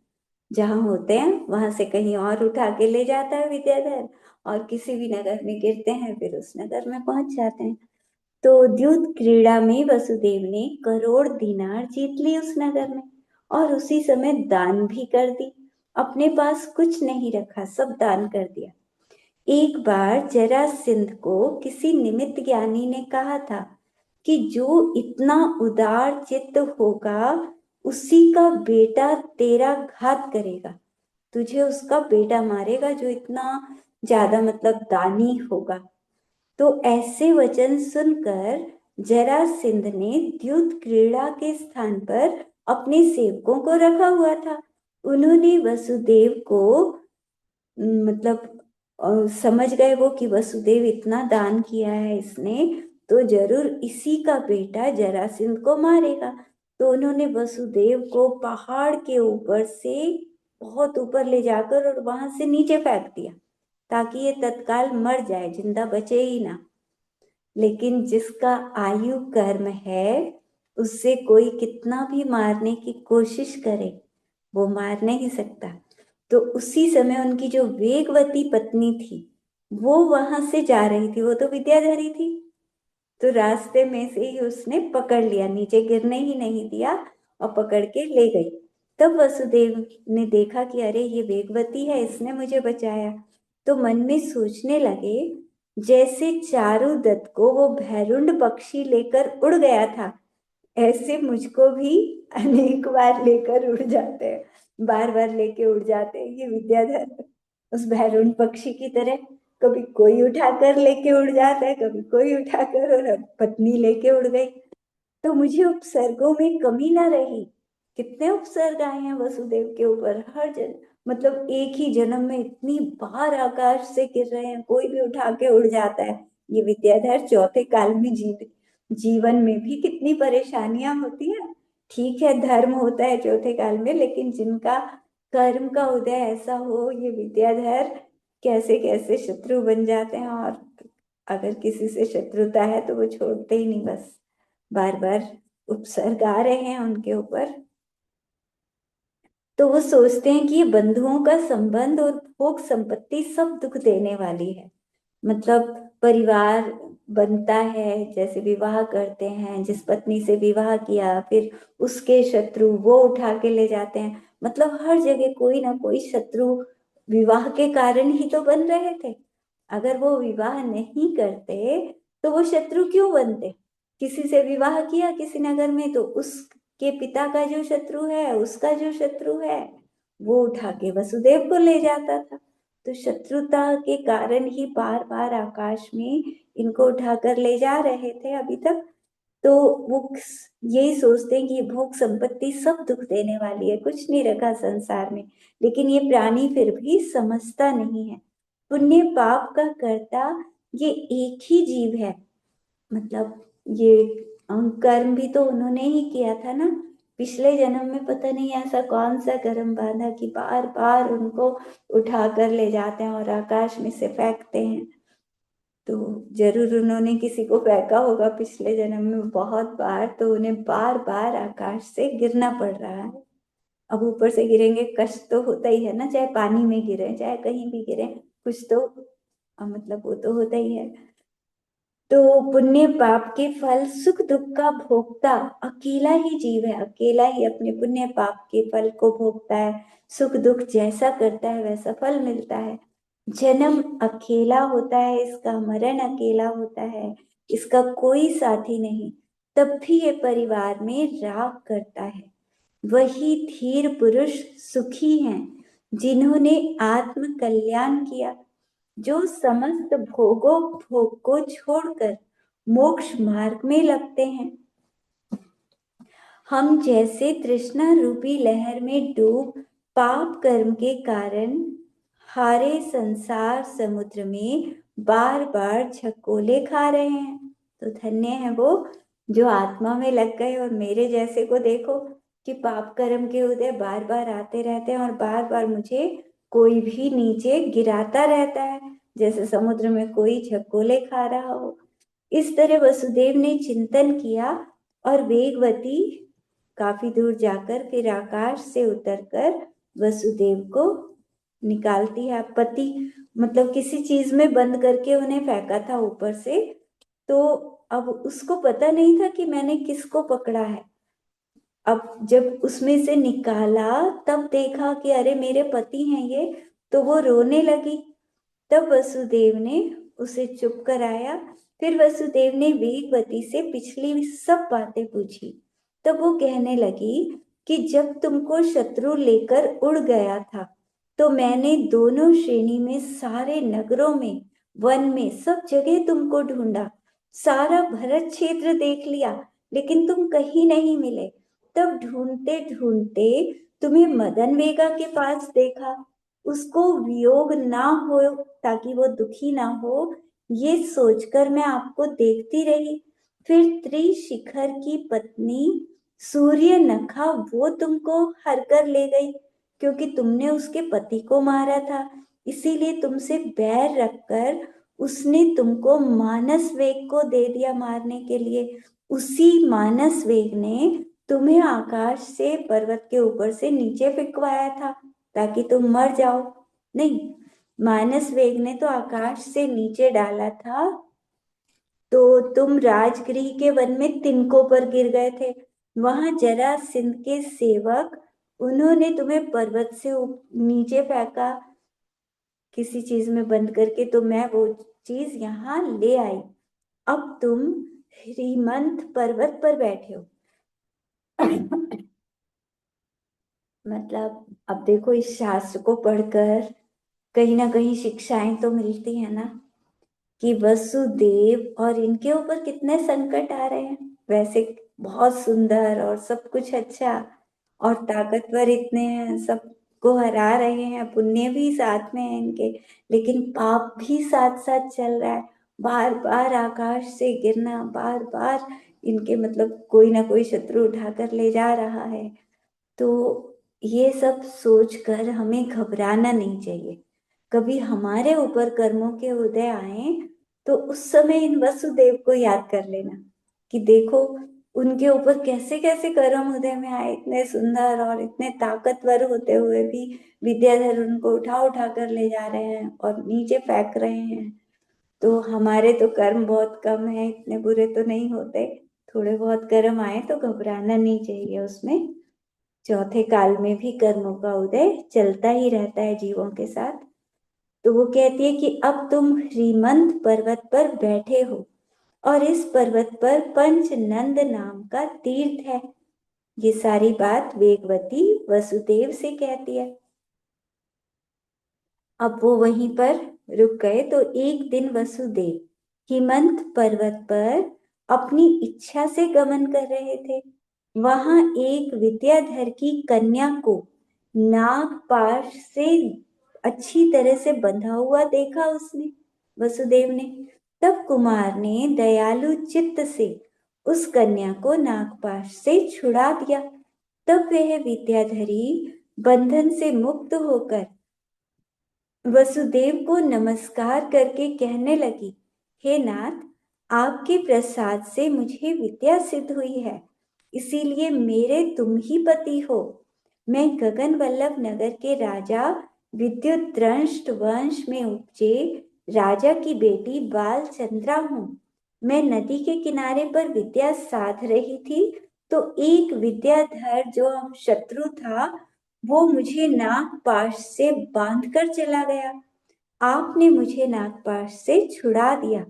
जहां होते हैं वहां से कहीं और उठा के ले जाता है विद्याधर, और किसी भी नगर में गिरते हैं फिर उस नगर में पहुंच जाते हैं। तो द्यूत क्रीड़ा में वसुदेव ने करोड़ दिनार जीत ली उस नगर में, और उसी समय दान भी कर दी। अपने पास कुछ नहीं रखा, सब दान कर दिया। एक बार जरासंध को किसी निमित्त ज्ञानी ने कहा था कि जो इतना उदार चित्त होगा उसी का बेटा तेरा घात करेगा, तुझे उसका बेटा मारेगा जो इतना ज्यादा मतलब दानी होगा। तो ऐसे वचन सुनकर जरासंध ने द्यूत क्रीड़ा के स्थान पर अपने सेवकों को रखा हुआ था। उन्होंने वसुदेव को मतलब समझ गए वो कि वसुदेव इतना दान किया है इसने, तो जरूर इसी का बेटा जरासंध को मारेगा। तो उन्होंने वसुदेव को पहाड़ के ऊपर से बहुत ऊपर ले जाकर और वहां से नीचे फेंक दिया, ताकि ये तत्काल मर जाए, जिंदा बचे ही ना। लेकिन जिसका आयु कर्म है उससे कोई कितना भी मारने की कोशिश करे वो मार नहीं सकता। तो उसी समय उनकी जो वेगवती पत्नी थी वो वहां से जा रही थी, वो तो विद्याधरी थी। तो रास्ते में से ही उसने पकड़ लिया, नीचे गिरने ही नहीं दिया और पकड़ के ले गई। तब वसुदेव ने देखा कि अरे ये वेगवती है, इसने मुझे बचाया। तो मन में सोचने लगे, जैसे चारुदत्त को वो भैरुंड पक्षी लेकर उड़ गया था, ऐसे मुझको भी अनेक बार लेकर उड़ जाते हैं, बार बार लेके उड़ जाते हैं ये विद्याधर उस भैरून पक्षी की तरह। कभी कोई उठाकर लेके उड़ जाता है, कभी कोई उठाकर, और अब पत्नी लेके उड़ गई। तो मुझे उपसर्गों में कमी ना रही। कितने उपसर्ग आए हैं वसुदेव के ऊपर, हर जन मतलब एक ही जन्म में इतनी बार आकाश से गिर रहे हैं, कोई भी उठा के उड़ जाता है। ये विद्याधर चौथे काल में जीवन में भी कितनी परेशानियां होती है। ठीक है धर्म होता है चौथे काल में, लेकिन जिनका कर्म का उदय ऐसा हो, ये विद्याधर कैसे कैसे शत्रु बन जाते हैं। और अगर किसी से शत्रुता है तो वो छोड़ते ही नहीं, बस बार बार उपसर्ग आ रहे हैं उनके ऊपर। तो वो सोचते हैं कि ये बंधुओं का संबंध और भोग संपत्ति सब दुख देने वाली है। मतलब परिवार बनता है, जैसे विवाह करते हैं, जिस पत्नी से विवाह किया फिर उसके शत्रु वो उठा के ले जाते हैं। मतलब हर जगह कोई ना कोई शत्रु विवाह के कारण ही तो बन रहे थे। अगर वो विवाह नहीं करते तो वो शत्रु क्यों बनते। किसी से विवाह किया किसी नगर में, तो उसके पिता का जो शत्रु है, उसका जो शत्रु है, वो उठा के वसुदेव को ले जाता था। तो शत्रुता के कारण ही बार बार आकाश में इनको उठाकर ले जा रहे थे अभी तक। तो वो यही सोचते हैं कि ये भोग संपत्ति सब दुख देने वाली है, कुछ नहीं रखा संसार में। लेकिन ये प्राणी फिर भी समझता नहीं है। पुण्य पाप का कर्ता ये एक ही जीव है। मतलब ये कर्म भी तो उन्होंने ही किया था ना। पिछले जन्म में पता नहीं ऐसा कौन सा कर्म बांधा कि बार बार उनको उठा कर ले जाते हैं और आकाश में से फेंकते हैं। तो जरूर उन्होंने किसी को फेंका होगा पिछले जन्म में बहुत बार, तो उन्हें बार बार आकाश से गिरना पड़ रहा है। अब ऊपर से गिरेंगे, कष्ट तो होता ही है ना, चाहे पानी में गिरे चाहे कहीं भी गिरे, कुछ तो मतलब वो तो होता ही है। तो पुण्य पाप के फल, सुख दुख का भोगता अकेला ही जीव है, अकेला ही अपने पुण्य पाप के फल को भोगता है। सुख दुख जैसा करता है वैसा फल मिलता है। जन्म अकेला होता है इसका, मरण अकेला होता है इसका, कोई साथी नहीं। तब भी ये परिवार में राग करता है। वही धीर पुरुष सुखी हैं जिन्होंने आत्म कल्याण किया, जो समस्त भोगों भोग को छोड़कर मोक्ष मार्ग में लगते हैं। हम जैसे तृष्णा रूपी लहर में डूब पाप कर्म के कारण हारे संसार समुद्र में बार बार झकोले खा रहे हैं। तो धन्य है वो जो आत्मा में लग गए, और मेरे जैसे को देखो कि पाप कर्म के उदय बार बार आते रहते हैं और बार बार मुझे कोई भी नीचे गिराता रहता है, जैसे समुद्र में कोई झकोले खा रहा हो। इस तरह वसुदेव ने चिंतन किया और वेगवती काफी दूर जाकर फिर आकाश से उतरकर वसुदेव को निकालती है। पति मतलब किसी चीज में बंद करके उन्हें फेंका था ऊपर से, तो अब उसको पता नहीं था कि मैंने किसको पकड़ा है। अब जब उसमें से निकाला तब देखा कि अरे मेरे पति हैं ये, तो वो रोने लगी। तब वसुदेव ने उसे चुप कराया। फिर वसुदेव ने वेगवती से पिछली सब बातें पूछी। तब वो कहने लगी कि जब तुमको शत्रु लेकर उड़ गया था तो मैंने दोनों श्रेणी में, सारे नगरों में, वन में, सब जगह तुमको ढूंढा, सारा भरत क्षेत्र देख लिया, लेकिन तुम कहीं नहीं मिले। तब ढूंढते ढूंढते तुम्हें मदन वेगा के पास देखा। उसको वियोग ना हो, ताकि वो दुखी ना हो, ये सोचकर मैं आपको देखती रही। फिर त्रिशिखर की पत्नी सूर्य नखा वो तुमको हर कर ले गई, क्योंकि तुमने उसके पति को मारा था, इसीलिए तुमसे बैर रखकर उसने तुमको मानस वेग को दे दिया मारने के लिए। उसी मानस वेग ने तुम्हें आकाश से, पर्वत के ऊपर से नीचे फेंकवाया था ताकि तुम मर जाओ। नहीं, मानस वेग ने तो आकाश से नीचे डाला था, तो तुम राजगृह के वन में तिनकों पर गिर गए थे। वहां जरासंध के सेवक, उन्होंने तुम्हें पर्वत से नीचे फेंका किसी चीज में बंद करके, तो मैं वो चीज यहाँ ले आई। अब तुम श्रीमंत पर्वत पर बैठे हो। मतलब अब देखो, इस शास्त्र को पढ़कर कहीं ना कहीं शिक्षाएं तो मिलती है ना, कि वसुदेव और इनके ऊपर कितने संकट आ रहे हैं। वैसे बहुत सुंदर और सब कुछ अच्छा और ताकतवर इतने हैं, सबको हरा रहे हैं, पुण्य भी साथ में है इनके, लेकिन पाप भी साथ साथ चल रहा है। बार बार आकाश से गिरना, बार बार इनके मतलब कोई ना कोई शत्रु उठाकर ले जा रहा है। तो ये सब सोचकर हमें घबराना नहीं चाहिए। कभी हमारे ऊपर कर्मों के उदय आए तो उस समय इन वसुदेव को याद कर लेना कि देखो उनके ऊपर कैसे कैसे कर्म उदय में आए, इतने सुंदर और इतने ताकतवर होते हुए भी विद्याधर उनको उठा उठा कर ले जा रहे हैं और नीचे फेंक रहे हैं। तो हमारे तो कर्म बहुत कम है, इतने बुरे तो नहीं होते। थोड़े बहुत कर्म आए तो घबराना नहीं चाहिए उसमें। चौथे काल में भी कर्मों का उदय चलता ही रहता है जीवों के साथ। तो वो कहती है कि अब तुम श्रीमंत पर्वत पर बैठे हो और इस पर्वत पर पंचनंद नाम का तीर्थ है। ये सारी बात वेगवती वसुदेव से कहती है। अब वो वहीं पर रुक गए। तो एक दिन वसुदेव हिमंत पर्वत पर अपनी इच्छा से गमन कर रहे थे। वहां एक विद्याधर की कन्या को नागपाश से अच्छी तरह से बंधा हुआ देखा उसने, वसुदेव ने। तब कुमार ने दयालु चित्त से उस कन्या को नागपाश से छुड़ा दिया। तब वह विद्याधरी बंधन से मुक्त होकर वसुदेव को नमस्कार करके कहने लगी, हे नाथ, आपके प्रसाद से मुझे विद्या सिद्ध हुई है, इसीलिए मेरे तुम ही पति हो। मैं गगन वल्लभ नगर के राजा विद्युत दंष्ट वंश में उपजे राजा की बेटी बाल चंद्रा हूँ। मैं नदी के किनारे पर विद्या साध रही थी, तो एक विद्याधर जो शत्रु था, वो मुझे नागपाश से बांधकर चला गया। आपने मुझे नागपाश से छुड़ा दिया।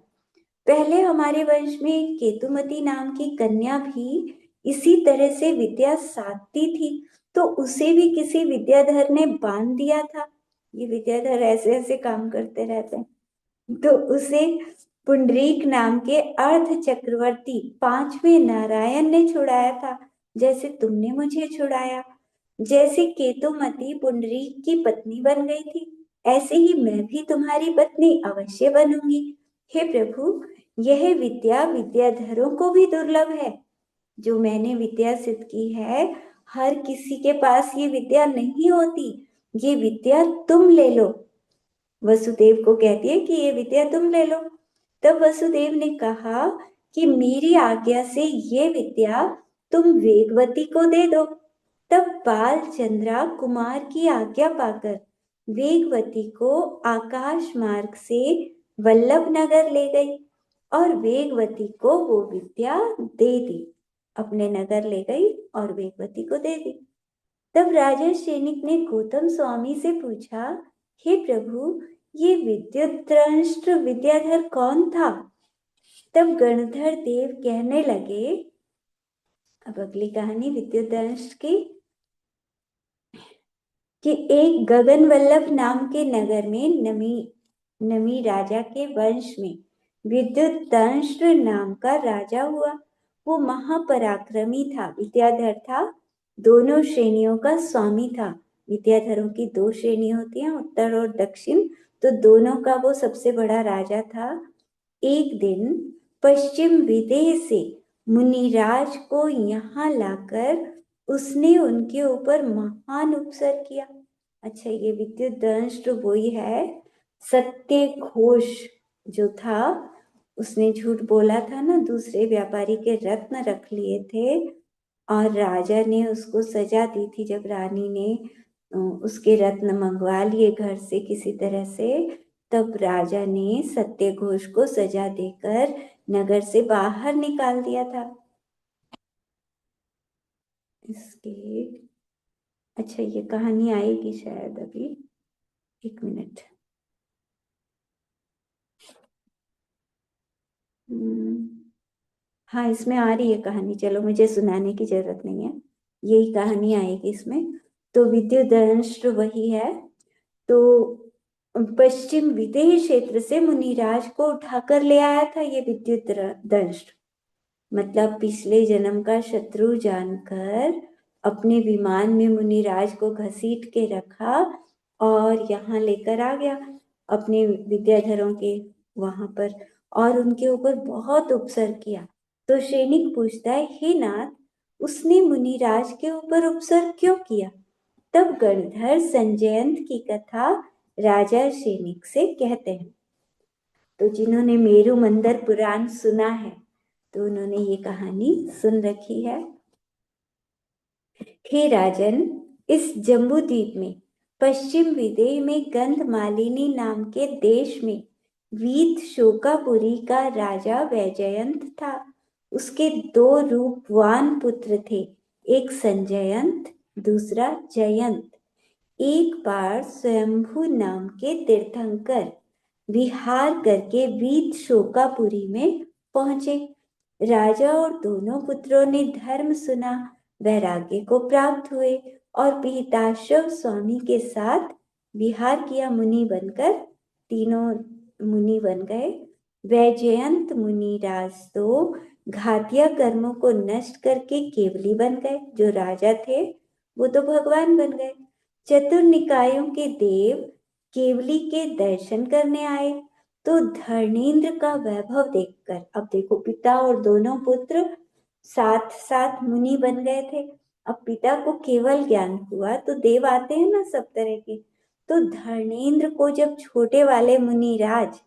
पहले हमारे वंश में केतुमती नाम की कन्या भी इसी तरह से विद्या साधती थी, तो उसे भी किसी विद्याधर ने बांध दिया था। ये विद्याधर ऐसे ऐसे काम करते रहते हैं। तो उसे पुंडरीक नाम के अर्ध चक्रवर्ती पांचवें नारायण ने छुड़ाया था, जैसे तुमने मुझे छुड़ाया। जैसे केतुमती पुंडरीक की पत्नी बन गई थी, ऐसे ही मैं भी तुम्हारी पत्नी अवश्य बनूंगी। हे प्रभु, यह विद्या विद्याधरों को भी दुर्लभ है। जो मैंने विद्या सिद्ध की है, हर किसी के पास ये विद्या नहीं होती। ये विद्या तुम ले लो। वसुदेव को कहती है कि ये विद्या तुम ले लो। तब वसुदेव ने कहा कि मेरी आज्ञा से ये विद्या तुम वेगवती को दे दो। तब बाल चंद्रा कुमार की आज्ञा पाकर वेगवती को आकाश मार्ग से वल्लभ नगर ले गई और वेगवती को वो विद्या दे दी। अपने नगर ले गई और वेगवती को दे दी। तब राजा सैनिक ने गौतम स्वामी से पूछा, हे प्रभु, ये विद्युत दंष्ट विद्याधर कौन था? तब गणधर देव कहने लगे, अब अगली कहानी विद्युत दंष्ट की, कि एक गगन वल्लभ नाम के नगर में नमी राजा के वंश में विद्युत दंष्ट नाम का राजा हुआ। वो महापराक्रमी था, विद्याधर था, दोनों श्रेणियों का स्वामी था। विद्याधरों की दो श्रेणी होती हैं, उत्तर और दक्षिण, तो दोनों का वो सबसे बड़ा राजा था। एक दिन पश्चिम विदेह से मुनिराज को यहाँ लाकर उसने उनके ऊपर महान उपसर किया। अच्छा, ये विद्युत दंष्ट वही है, सत्य घोष जो था, उसने झूठ बोला था ना, दूसरे व्यापारी के रत्न रख लिए थे और राजा ने उसको सजा दी थी। जब रानी ने उसके रत्न मंगवा लिए घर से किसी तरह से, तब राजा ने सत्यघोष को सजा देकर नगर से बाहर निकाल दिया था। इसके अच्छा, ये कहानी आएगी शायद अभी, एक मिनट। हाँ, इसमें आ रही है कहानी, चलो मुझे सुनाने की जरूरत नहीं है, यही कहानी आएगी इसमें। तो विद्युत दंष्ट वही है। तो पश्चिम विदेह क्षेत्र से मुनिराज को उठाकर ले आया था ये विद्युत दंष्ट, मतलब पिछले जन्म का शत्रु जानकर अपने विमान में मुनिराज को घसीट के रखा और यहाँ लेकर आ गया अपने विद्याधरों के वहां पर, और उनके ऊपर बहुत उपसर किया। तो सैनिक पूछता है, हे नाथ, उसने मुनिराज के ऊपर उपसर क्यों किया? तब गणधर संजयंत की कथा राजा सैनिक से कहते हैं। तो जिन्होंने मेरु मंदर पुराण सुना है, तो उन्होंने ये कहानी सुन रखी है। हे राजन, इस जम्बू द्वीप में पश्चिम विदेह में गंधमालिनी नाम के देश में वीत शोकापुरी का राजा वैजयंत था। उसके दो रूपवान पुत्र थे, एक संजयंत, दूसरा जयंत। एक बार स्वयंभू नाम के तीर्थंकर विहार करके वीत शोकापुरी में पहुंचे। राजा और दोनों पुत्रों ने धर्म सुना, वैराग्य को प्राप्त हुए और पिहिताश्व स्वामी के साथ विहार किया। मुनि बनकर तीनों मुनि बन गए। वैजयंत मुनिराज तो घातिया कर्मों को नष्ट करके केवली बन गए। जो राजा थे वो तो भगवान बन गए। चतुर्निकायों के देव केवली के दर्शन करने आए, तो धर्मेंद्र का वैभव देखकर, अब देखो पिता और दोनों पुत्र साथ साथ मुनि बन गए थे। अब पिता को केवल ज्ञान हुआ, तो देव आते हैं ना सब तरह के। तो धर्मेंद्र को जब छोटे वाले मुनिराज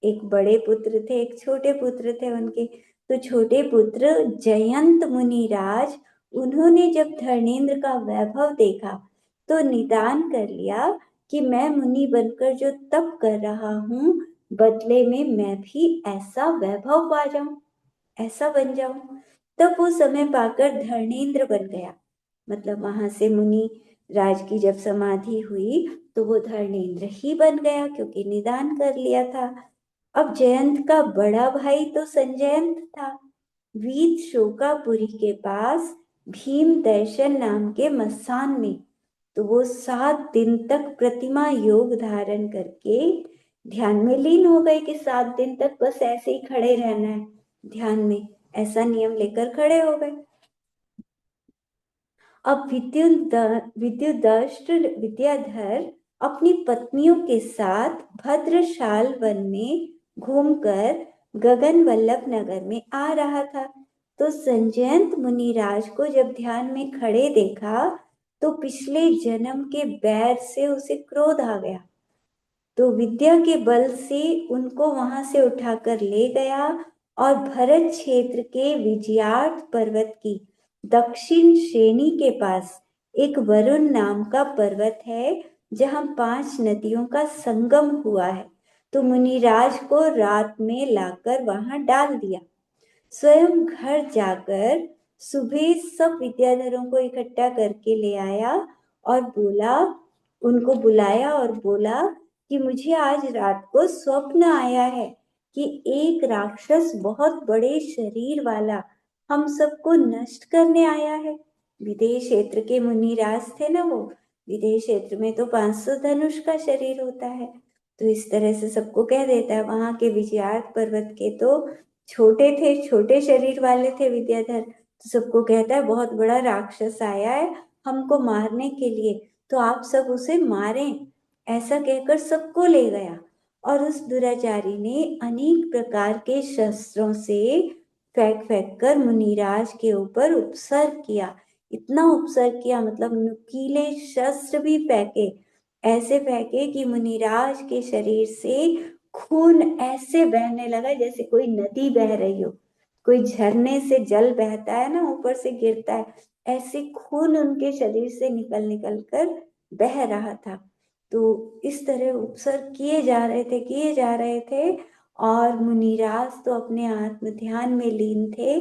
एक बड़े पुत्र थे, एक छोटे पुत्र थे उनके। तो छोटे पुत्र जयंत मुनिराज, उन्होंने जब धर्मेंद्र का वैभव देखा तो निदान कर लिया कि मैं मुनि बनकर जो तप कर रहा हूँ, बदले में मैं भी ऐसा वैभव पा जाऊं, ऐसा बन जाऊं। तब वो समय पाकर धर्मेंद्र बन गया। मतलब वहां से मुनि राज की जब समाधि हुई तो वो धर्मेंद्र ही बन गया, क्योंकि निदान कर लिया था। अब जयंत का बड़ा भाई तो संजयंत था। वीत शोकापुरी के पास भीम दर्शन नाम के मसान में, तो वो 7 दिन तक प्रतिमा योग धारण करके ध्यान में लीन हो गए कि 7 दिन तक बस ऐसे ही खड़े रहना है ध्यान में, ऐसा नियम लेकर खड़े हो गए। अब विद्युदष्ट विद्याधर अपनी पत्नियों के साथ भद्रशाल वन में घूमकर गगन वल्लभ नगर में आ रहा था। तो संजयंत मुनिराज को जब ध्यान में खड़े देखा तो पिछले जन्म के बैर से उसे क्रोध आ गया। तो विद्या के बल से उनको वहां से उठाकर ले गया और भरत क्षेत्र के विजयार्थ पर्वत की दक्षिण श्रेणी के पास एक वरुण नाम का पर्वत है, जहां 5 नदियों का संगम हुआ है। तो मुनिराज को रात में लाकर वहां डाल दिया। स्वयं घर जाकर सुबह सब विद्याधरों को इकट्ठा करके ले आया और बोला, उनको बुलाया और बोला कि मुझे आज रात को स्वप्न आया है कि एक राक्षस बहुत बड़े शरीर वाला हम सबको नष्ट करने आया है। विदेह क्षेत्र के मुनिराज थे ना वो, विदेह क्षेत्र में तो 500 धनुष का शरीर होता है। तो इस तरह से सबको कह देता है। वहां के विजयार्थ पर्वत के तो छोटे थे, छोटे शरीर वाले थे विद्याधर, तो सबको कहता है बहुत बड़ा राक्षस आया है हमको मारने के लिए, तो आप सब उसे मारें। ऐसा कहकर सबको ले गया और उस दुराचारी ने अनेक प्रकार के शस्त्रों से फेंक फेंक कर मुनिराज के ऊपर उपसर्ग किया। इतना उपसर्ग किया, मतलब नुकीले शस्त्र भी फेंके, ऐसे फेंके कि मुनिराज के शरीर से खून ऐसे बहने लगा जैसे कोई नदी बह रही हो, कोई झरने से जल बहता है ना, ऊपर से गिरता है, ऐसे खून उनके शरीर से निकल निकल कर बह रहा था। तो इस तरह उपसर्ग किए जा रहे थे, किए जा रहे थे। और मुनिराज तो अपने आत्म ध्यान में लीन थे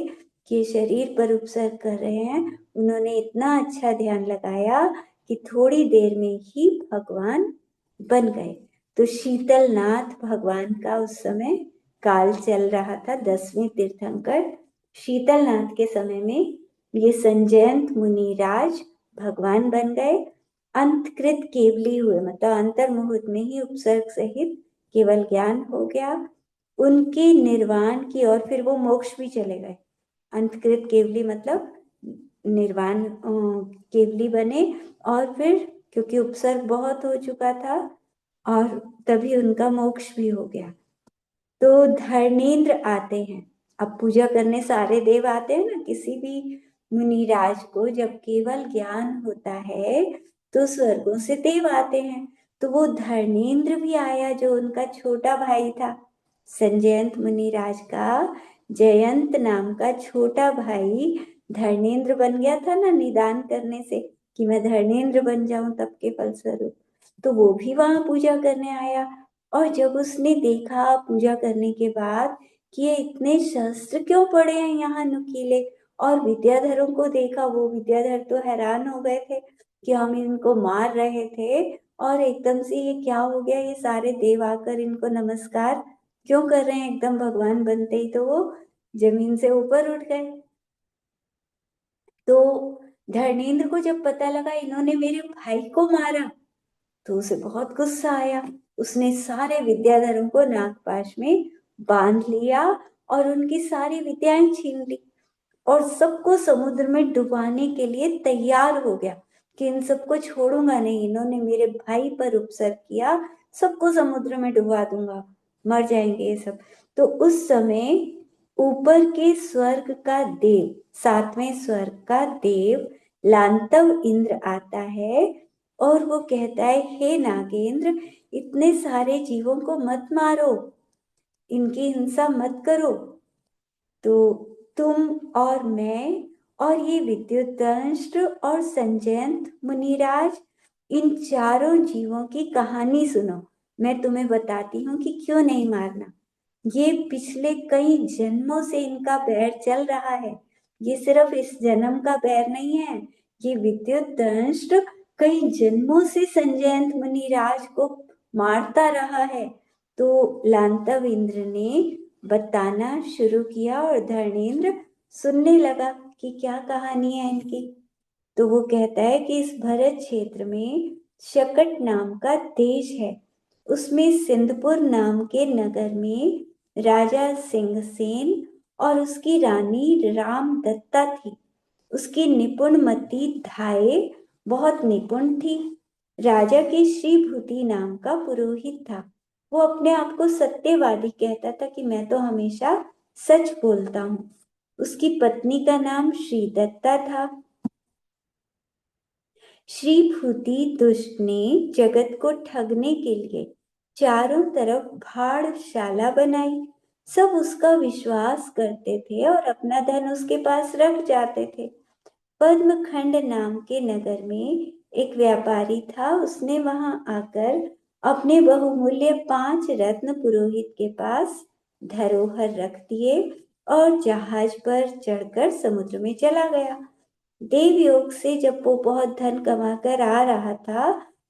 कि शरीर पर उपसर्ग कर रहे हैं। उन्होंने इतना अच्छा ध्यान लगाया कि थोड़ी देर में ही भगवान बन गए। तो शीतलनाथ भगवान का उस समय काल चल रहा था, 10वें तीर्थंकर शीतलनाथ के समय में ये संजयंत मुनिराज भगवान बन गए। अंतकृत केवली हुए, मतलब अंतर मुहूर्त में ही उपसर्ग सहित केवल ज्ञान हो गया उनके निर्वाण की, और फिर वो मोक्ष भी चले गए। अंतकृत केवली मतलब निर्वाण केवली बने, और फिर क्योंकि उपसर्ग बहुत हो चुका था और तभी उनका मोक्ष भी हो गया। तो धर्मेंद्र आते हैं। अब पूजा करने सारे देव आते हैं ना, किसी भी मुनिराज को जब केवल ज्ञान होता है तो स्वर्गों से देव आते हैं। तो वो धर्मेंद्र भी आया, जो उनका छोटा भाई था संजयंत मुनिराज का। जयंत नाम का छोटा भाई धर्मेंद्र बन गया था ना निदान करने से, कि मैं धर्मेंद्र बन जाऊं तब के फलस्वरूप। तो वो भी वहां पूजा करने आया। और जब उसने देखा पूजा करने के बाद कि ये इतने शस्त्र क्यों पड़े हैं यहाँ नुकीले, और विद्याधरों को देखा, वो विद्याधर तो हैरान हो गए थे कि हम इनको मार रहे थे और एकदम से ये क्या हो गया, ये सारे देव आकर इनको नमस्कार क्यों कर रहे हैं। एकदम भगवान बनते ही तो वो जमीन से ऊपर उठ गए। तो धर्मेंद्र को जब पता लगा इन्होंने मेरे भाई को मारा तो उसे बहुत गुस्सा आया। उसने सारे विद्याधरों को नागपाश में बांध लिया और उनकी सारी विद्याएं छीन ली और सबको समुद्र में डुबाने के लिए तैयार हो गया कि इन सबको छोड़ूंगा नहीं, इन्होंने मेरे भाई पर उपसर्ग किया, सबको समुद्र में डुबा दूंगा, मर जाएंगे ये सब। तो उस समय ऊपर के स्वर्ग का देव, 7वें स्वर्ग का देव लांतव इंद्र आता है और वो कहता है, हे नागेंद्र, इतने सारे जीवों को मत मारो, इनकी हिंसा मत करो। तो तुम और मैं और ये विद्युतदंष्ट्र और संजयंत मुनिराज, इन चारों जीवों की कहानी सुनो। मैं तुम्हें बताती हूँ कि क्यों नहीं मारना। ये पिछले कई जन्मों से इनका बैर चल रहा है। ये सिर्फ इस जन्म का बैर नहीं है। ये विद्युतदंष्ट्र कई जन्मों से संजयंत मुनिराज को मारता रहा है। तो लांतव इंद्र ने बताना शुरू किया और धर्मेंद्र सुनने लगा कि क्या कहानी है इनकी। तो वो कहता है कि इस भरत क्षेत्र में शकट नाम का देश है। उसमें सिंधपुर नाम के नगर में राजा सिंहसेन और उसकी रानी रामदत्ता थी। उसकी निपुणमती धाये बहुत निपुण थी। राजा के श्रीभूति नाम का पुरोहित था। वो अपने आप को सत्यवादी कहता था कि मैं तो हमेशा सच बोलता हूँ। उसकी पत्नी का नाम श्रीदत्ता था। श्रीभूति दुष्ट ने जगत को ठगने के लिए चारों तरफ भाड़शाला बनाई। सब उसका विश्वास करते थे और अपना धन उसके पास रख जाते थे। पद्मखंड नाम के नगर में एक व्यापारी था। उसने वहां आकर अपने बहुमूल्य 5 रत्न पुरोहित के पास धरोहर रख दिए और जहाज पर चढ़कर समुद्र में चला गया। देवयोग से जब वो बहुत धन कमाकर आ रहा था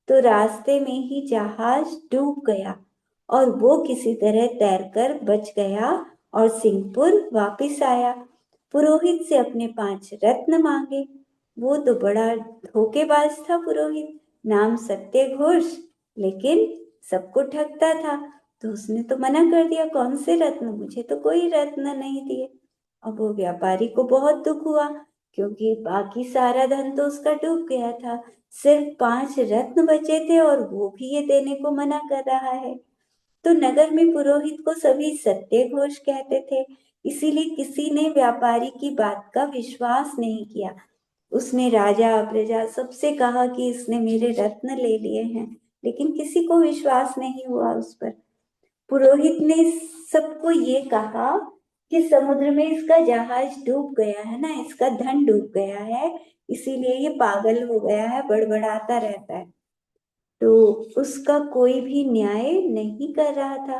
तो रास्ते में ही जहाज डूब गया और वो किसी तरह तैरकर बच गया और सिंहपुर वापिस आया। पुरोहित से अपने 5 रत्न मांगे। वो तो बड़ा धोखेबाज था पुरोहित, नाम सत्य घोष, लेकिन सबको ठगता था। तो उसने तो मना कर दिया, कौन से रत्न, मुझे तो कोई रत्न नहीं दिए। अब वो व्यापारी को बहुत दुख हुआ क्योंकि बाकी सारा धन तो उसका डूब गया था। सिर्फ 5 रत्न बचे थे और वो भी ये देने को मना कर रहा है। तो नगर में पुरोहित को सभी सत्य घोष कहते थे। इसीलिए किसी ने व्यापारी की बात का विश्वास नहीं किया। उसने राजा प्रजा सबसे कहा कि इसने मेरे रत्न ले लिए हैं, लेकिन किसी को विश्वास नहीं हुआ उस पर। पुरोहित ने सबको ये कहा कि समुद्र में इसका जहाज डूब गया है ना, इसका धन डूब गया है, इसीलिए ये पागल हो गया है, बड़बड़ाता रहता है। तो उसका कोई भी न्याय नहीं कर रहा था।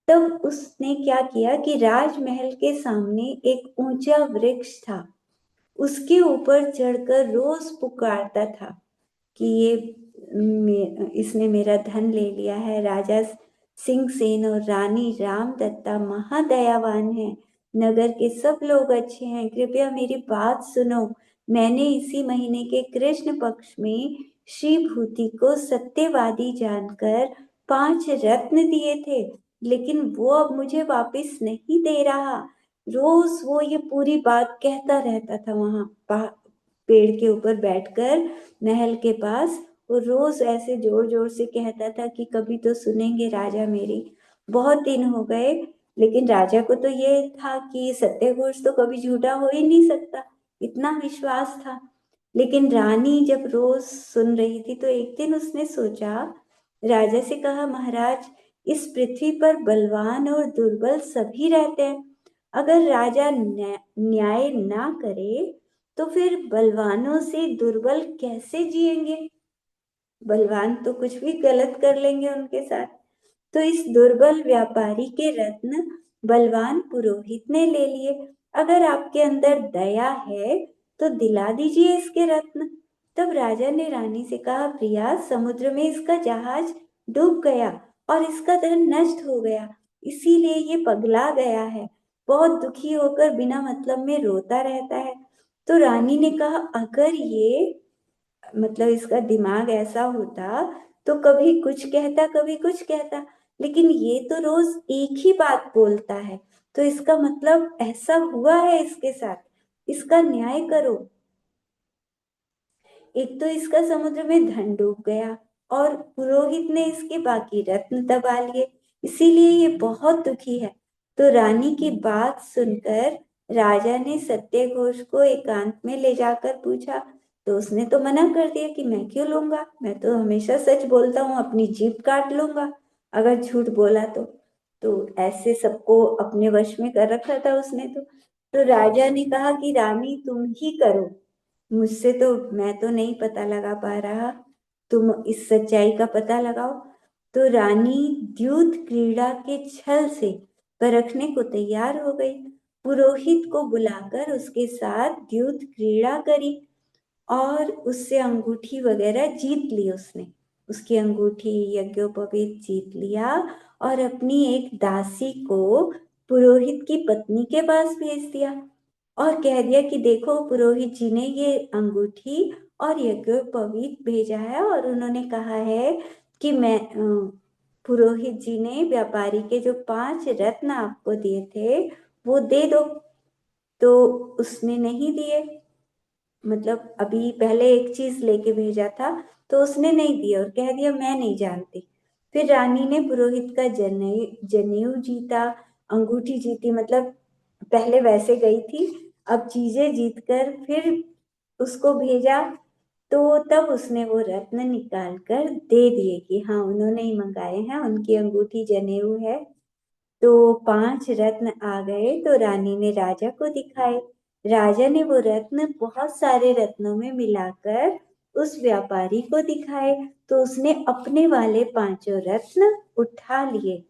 तब उसने क्या किया कि राजमहल के सामने एक ऊंचा वृक्ष था। उसके ऊपर चढ़कर रोज पुकारता था कि इसने मेरा धन ले लिया है। राजा सिंहसेन और रानी रामदत्ता महादयावान हैं। नगर के सब लोग अच्छे हैं, कृपया मेरी बात सुनो। मैंने इसी महीने के कृष्ण पक्ष में श्रीभूति को सत्यवादी जानकर 5 रत्न दिए थे, लेकिन वो अब मुझे वापस नहीं दे रहा। रोज वो ये पूरी बात कहता रहता था वहां पेड़ के ऊपर बैठकर महल के पास। वो रोज ऐसे जोर जोर से कहता था कि कभी तो सुनेंगे राजा मेरी। बहुत दिन हो गए, लेकिन राजा को तो ये था कि सत्यघोष तो कभी झूठा हो ही नहीं सकता, इतना विश्वास था। लेकिन रानी जब रोज सुन रही थी तो एक दिन उसने सोचा, राजा से कहा, महाराज, इस पृथ्वी पर बलवान और दुर्बल सभी रहते हैं। अगर राजा न्याय ना करे तो फिर बलवानों से दुर्बल कैसे जिएंगे? बलवान तो कुछ भी गलत कर लेंगे उनके साथ। तो इस दुर्बल व्यापारी के रत्न बलवान पुरोहित ने ले लिए। अगर आपके अंदर दया है तो दिला दीजिए इसके रत्न। तब राजा ने रानी से कहा, प्रिया, समुद्र में इसका जहाज डूब गया और इसका धन नष्ट हो गया, इसीलिए ये पगला गया है। बहुत दुखी होकर बिना मतलब में रोता रहता है। तो रानी ने कहा, अगर ये मतलब इसका दिमाग ऐसा होता तो कभी कुछ कहता कभी कुछ कहता, लेकिन ये तो रोज एक ही बात बोलता है, तो इसका मतलब ऐसा हुआ है इसके साथ। इसका न्याय करो। एक तो इसका समुद्र में धन डूब गया और पुरोहित ने इसके बाकी रत्न दबा लिए, इसीलिए ये बहुत दुखी है। तो रानी की बात सुनकर राजा ने सत्यघोष को एकांत में ले जाकर पूछा। तो उसने तो मना कर दिया कि मैं क्यों लूंगा, मैं तो हमेशा सच बोलता हूँ, अपनी जीभ काट लूंगा अगर झूठ बोला तो। तो ऐसे सबको अपने वश में कर रखा था उसने। तो राजा ने कहा कि रानी तुम ही करो, मुझसे तो मैं तो नहीं पता लगा पा रहा, तुम इस सच्चाई का पता लगाओ। तो रानी द्यूत क्रीड़ा के छल से परखने को तैयार हो गई। पुरोहित को बुलाकर उसके साथ द्यूत क्रीड़ा करी और उससे अंगूठी वगैरह जीत ली उसने। उसकी अंगूठी यज्ञोपवीत जीत लिया और अपनी एक दासी को पुरोहित की पत्नी के पास भेज दिया और कह दिया कि देखो पुरोहित जी ने ये अंगूठी और यज्ञोपवीत भेजा है और उन्होंने कहा है कि मैं पुरोहित जी ने व्यापारी के जो 5 रत्न आपको दिए थे वो दे दो। तो उसने नहीं दिए, मतलब अभी पहले एक चीज लेके भेजा था तो उसने नहीं दिया और कह दिया मैं नहीं जानती। फिर रानी ने पुरोहित का जनेऊ जीता, अंगूठी जीती, मतलब पहले वैसे गई थी, अब चीजें जीतकर फिर उसको भेजा। तो तब उसने वो रत्न निकाल कर दे दिए कि हाँ उन्होंने ही मंगाए हैं, उनकी अंगूठी जनेऊ है। तो 5 रत्न आ गए तो रानी ने राजा को दिखाए। राजा ने वो रत्न बहुत सारे रत्नों में मिलाकर उस व्यापारी को दिखाए, तो उसने अपने वाले 5 रत्न उठा लिए।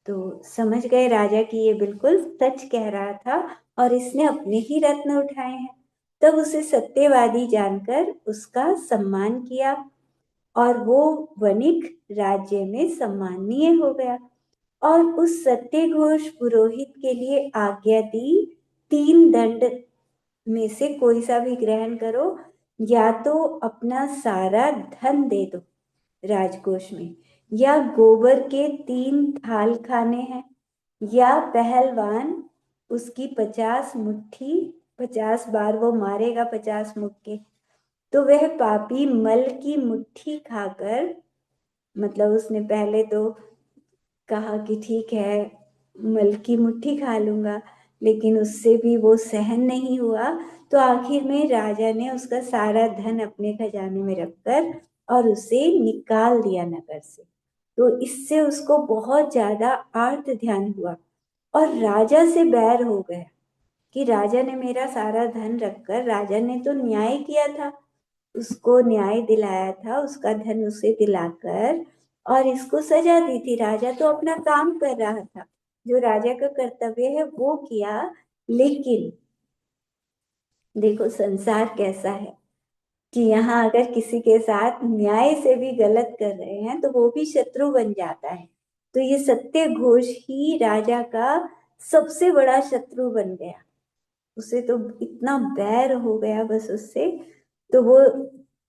तो समझ गए राजा कि ये बिल्कुल सच कह रहा था और इसने अपने ही रत्न उठाए हैं। तब उसे सत्यवादी जानकर उसका सम्मान किया और वो वणिक राज्य में सम्मानीय हो गया और उस सत्यघोष पुरोहित के लिए आज्ञा दी 3 दंड में से कोई सा भी ग्रहण करो, या तो अपना सारा धन दे दो राजकोष में, या गोबर के 3 थाल खाने हैं, या पहलवान उसकी 50 मुट्ठी, 50 बार वो मारेगा 50 मुक्के, तो वह पापी मल की मुट्ठी खाकर, मतलब उसने पहले तो कहा कि ठीक है मल की मुट्ठी खा लूंगा, लेकिन उससे भी वो सहन नहीं हुआ। तो आखिर में राजा ने उसका सारा धन अपने खजाने में रखकर और उसे निकाल दिया नगर से। तो इससे उसको बहुत ज्यादा आर्त ध्यान हुआ और राजा से बैर हो गया कि राजा ने मेरा सारा धन रखकर, राजा ने तो न्याय किया था, उसको न्याय दिलाया था, उसका धन उसे दिलाकर और इसको सजा दी थी। राजा तो अपना काम कर रहा था, जो राजा का कर्तव्य है वो किया। लेकिन देखो संसार कैसा है कि यहाँ अगर किसी के साथ न्याय से भी गलत कर रहे हैं तो वो भी शत्रु बन जाता है। तो ये सत्य घोष ही राजा का सबसे बड़ा शत्रु बन गया, उसे तो इतना बैर हो गया बस उससे। तो वो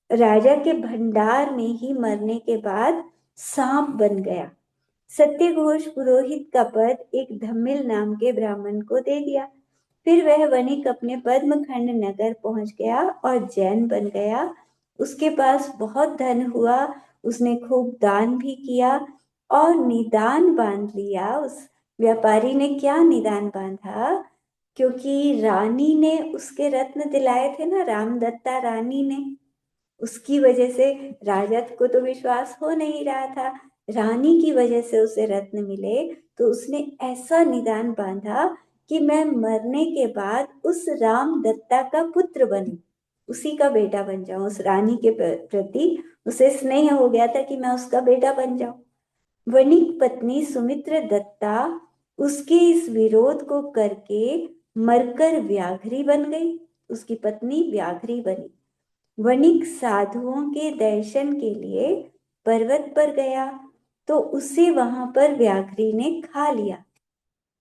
राजा के भंडार में ही मरने के बाद सांप बन गया। सत्यघोष पुरोहित का पद एक धम्मिल नाम के ब्राह्मण को दे दिया। फिर वह वणिक अपने पद्मखंड नगर पहुंच गया और जैन बन गया। उसके पास बहुत धन हुआ, उसने खूब दान भी किया और निदान बांध लिया। उस व्यापारी ने क्या निदान बांधा, क्योंकि रानी ने उसके रत्न दिलाए थे ना, रामदत्ता रानी ने, उसकी वजह से राजा को तो विश्वास हो नहीं रहा था, रानी की वजह से उसे रत्न मिले। तो उसने ऐसा निदान बांधा कि मैं मरने के बाद उस रामदत्ता का पुत्र बनूं, उसी का बेटा बन जाऊं। उस रानी के प्रति उसे स्नेह हो गया था कि मैं उसका बेटा बन जाऊं। वणिक पत्नी सुमित्र दत्ता उसके इस विरोध को करके मरकर व्याघ्री बन गई, उसकी पत्नी व्याघ्री बनी। वणिक साधुओं के दर्शन के लिए पर्वत पर गया तो उसे वहां पर व्याघ्री ने खा लिया,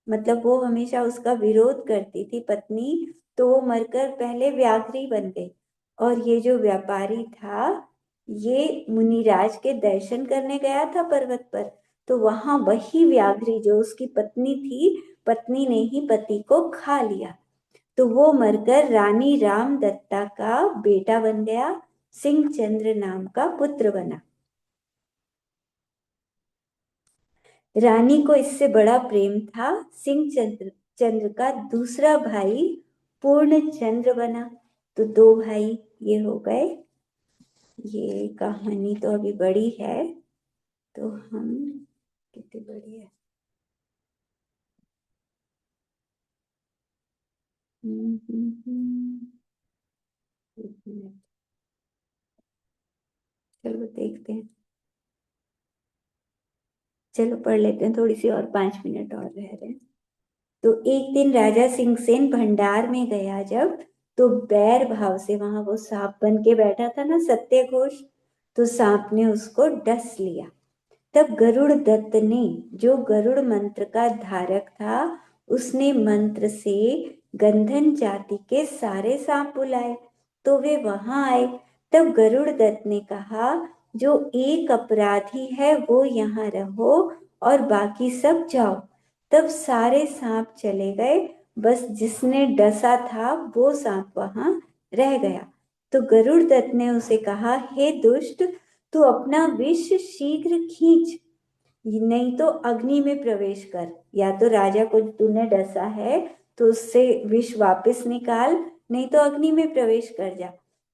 मतलब वो हमेशा उसका विरोध करती थी पत्नी, तो वो मरकर पहले व्याघ्री बन गई। और ये जो व्यापारी था ये मुनिराज के दर्शन करने गया था पर्वत पर, तो वहां वही व्याघ्री जो उसकी पत्नी थी, पत्नी ने ही पति को खा लिया। तो वो मरकर रानी रामदत्ता का बेटा बन गया, सिंह चंद्र नाम का पुत्र बना। रानी को इससे बड़ा प्रेम था। सिंह चंद्र चंद्र का दूसरा भाई पूर्ण चंद्र बना। तो 2 भाई ये हो गए। ये कहानी तो अभी बड़ी है, तो हम कितनी बड़ी है, एक मिनट, चलो देखते हैं। चलो पढ़ लेते हैं, थोड़ी सी और, 5 मिनट और रह रहे हैं। तो एक दिन राजा सिंहसेन भंडार में गया जब, तो बैर भाव से, वहां वो सांप बन के बैठा था ना सत्यघोष, तो सांप ने उसको डस लिया। तब गरुड़ दत्त ने, जो गरुड़ मंत्र का धारक था, उसने मंत्र से गंधन जाति के सारे सांप बुलाए, तो वे वहां आए। तब गरुड़ दत्त ने कहा, जो एक अपराधी है वो यहाँ रहो और बाकी सब जाओ। तब सारे सांप चले गए, बस जिसने डसा था वो सांप वहां रह गया। तो गरुड़ दत्त ने उसे कहा, हे दुष्ट, तू अपना विष शीघ्र खींच, नहीं तो अग्नि में प्रवेश कर। या तो राजा को तूने डसा है तो उससे विष वापस निकाल, नहीं तो अग्नि में प्रवेश कर जा।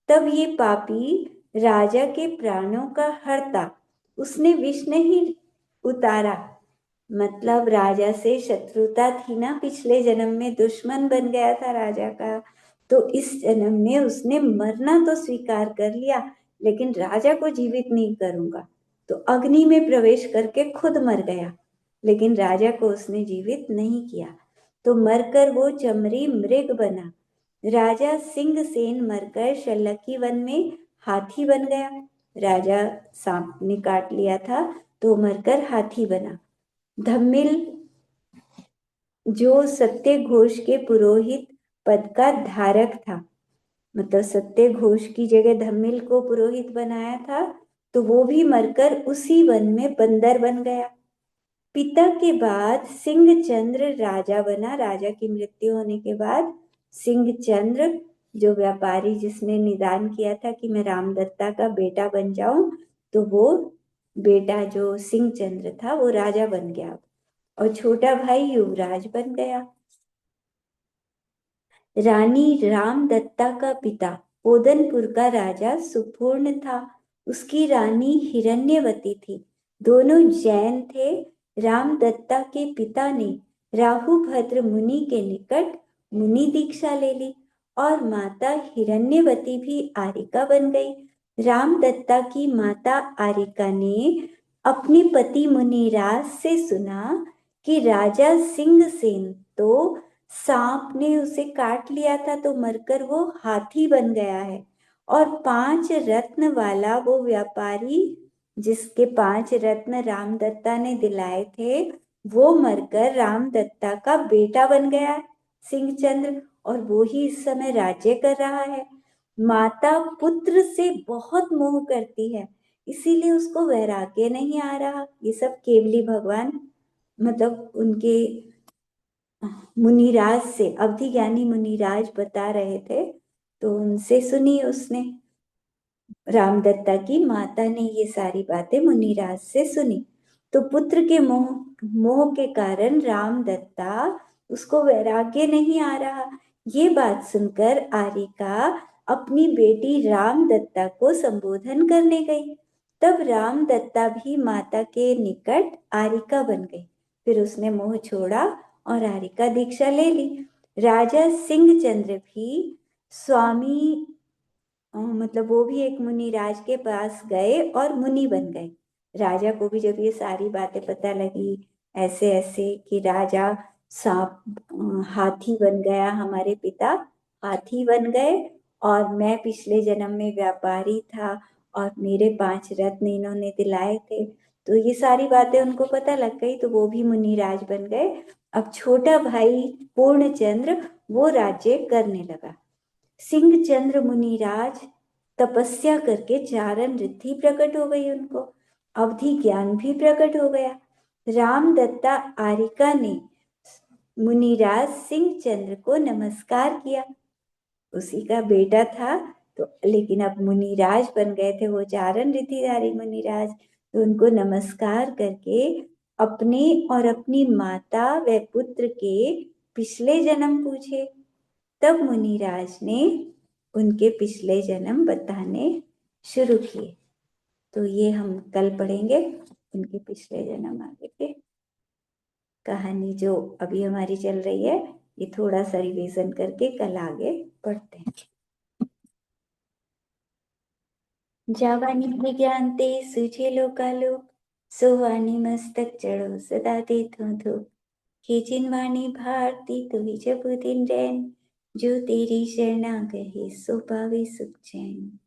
तब ये पापी राजा के प्राणों का हरता, उसने विष नहीं उतारा, मतलब राजा से शत्रुता थी ना, पिछले जन्म में दुश्मन बन गया था राजा का, तो इस जन्म में उसने मरना तो स्वीकार कर लिया, लेकिन राजा को जीवित नहीं करूंगा, तो अग्नि में प्रवेश करके खुद मर गया, लेकिन राजा को उसने जीवित नहीं किया। तो मरकर वो चमरी मृग बना। राजा सिंहसेन मरकर शल्यकी वन में हाथी बन गया। राजा सांप ने काट लिया था तो मरकर हाथी बना। धम्मिल, जो सत्य घोष के पुरोहित पद का धारक था, मतलब सत्य घोष की जगह धम्मिल को पुरोहित बनाया था, तो वो भी मरकर उसी वन में बंदर बन गया। पिता के बाद सिंहचंद्र राजा बना। राजा की मृत्यु होने के बाद सिंहचंद्र, जो व्यापारी जिसने निदान किया था कि मैं रामदत्ता का बेटा बन जाऊं, तो वो बेटा जो सिंहचंद्र था वो राजा बन गया, और छोटा भाई युवराज बन गया। रानी रामदत्ता का पिता पोदनपुर का राजा सुपूर्ण था। उसकी रानी हिरण्यवती थी। दोनों जैन थे। रामदत्ता के पिता ने राहुभद्र मुनि के निकट मुनि दीक्षा ले ली, और माता हिरण्यवती भी आरिका बन गई। रामदत्ता की माता आरिका ने अपने पति मुनिराज से सुना कि राजा सिंहसेन तो सांप ने उसे काट लिया था, तो मरकर वो हाथी बन गया है, और 5 रत्न वाला वो व्यापारी जिसके 5 रत्न रामदत्ता ने दिलाए थे, वो मरकर रामदत्ता का बेटा बन गया है सिंहचंद्र, और वो ही इस समय राज्य कर रहा है। माता पुत्र से बहुत मोह करती है, इसीलिए उसको वैराग्य नहीं आ रहा। ये सब केवली भगवान, मतलब उनके मुनिराज से, अवधि ज्ञानी मुनिराज बता रहे थे, तो उनसे सुनी उसने। रामदत्ता की माता ने ये सारी बातें मुनिराज से सुनी, तो पुत्र के मोह मोह के कारण रामदत्ता, उसको वैराग्य नहीं आ रहा। ये बात सुनकर आरिका अपनी बेटी रामदत्ता को संबोधन करने गई। तब रामदत्ता भी माता के निकट आरिका बन गई। फिर उसने मोह छोड़ा और आरिका दीक्षा ले ली। राजा सिंहचंद्र भी स्वामी, मतलब वो भी एक मुनिराज के पास गए और मुनि बन गए। राजा को भी जब ये सारी बातें पता लगी, ऐसे ऐसे कि राजा सांप हाथी बन गया, हमारे पिता हाथी बन गए, और मैं पिछले जन्म में व्यापारी था और मेरे 5 रत्न इन्होंने दिलाए थे, तो ये सारी बातें उनको पता लग गई, तो वो भी मुनिराज बन गए। अब छोटा भाई पूर्णचंद्र वो राज्य करने लगा। सिंहचंद्र मुनिराज तपस्या करके चारण रिद्धि प्रकट हो गई उनको, अवधि ज्ञान भी प्रकट हो गया। रामदत्ता आरिका ने मुनिराज सिंहचंद्र को नमस्कार किया, उसी का बेटा था, तो लेकिन अब मुनिराज बन गए थे वो चारण रिद्धिधारी मुनिराज, तो उनको नमस्कार करके अपने और अपनी माता व पुत्र के पिछले जन्म पूछे। तब मुनिराज ने उनके पिछले जन्म बताने शुरू किए। तो ये हम कल पढ़ेंगे, उनके पिछले जन्म आगे के कहानी जो अभी हमारी चल रही है, ये थोड़ा सा रिवीजन करके कल आगे पढ़ते हैं। जावानी विज्ञान ते सूझे लोकालोक, सोवानी मस्तक चढ़ो सदा ते थो। खींचिन वाणी भारती तुही जपु दिन रैन, जो तेरी शरणा गहे सो पावे सुख चैन।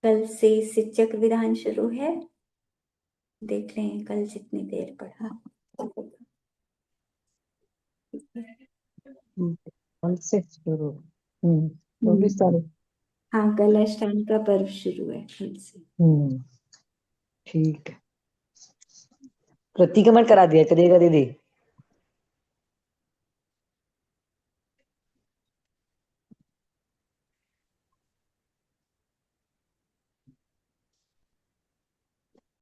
कल से शिक्षक विधान शुरू है, देख रहे हैं कल जितनी देर पढ़ा। कल से शुरू 24 तारीख। हाँ, कल अष्टांग का पर्व शुरू है कल से। ठीक है, प्रतिक्रमण करा दिया करेगा दीदी।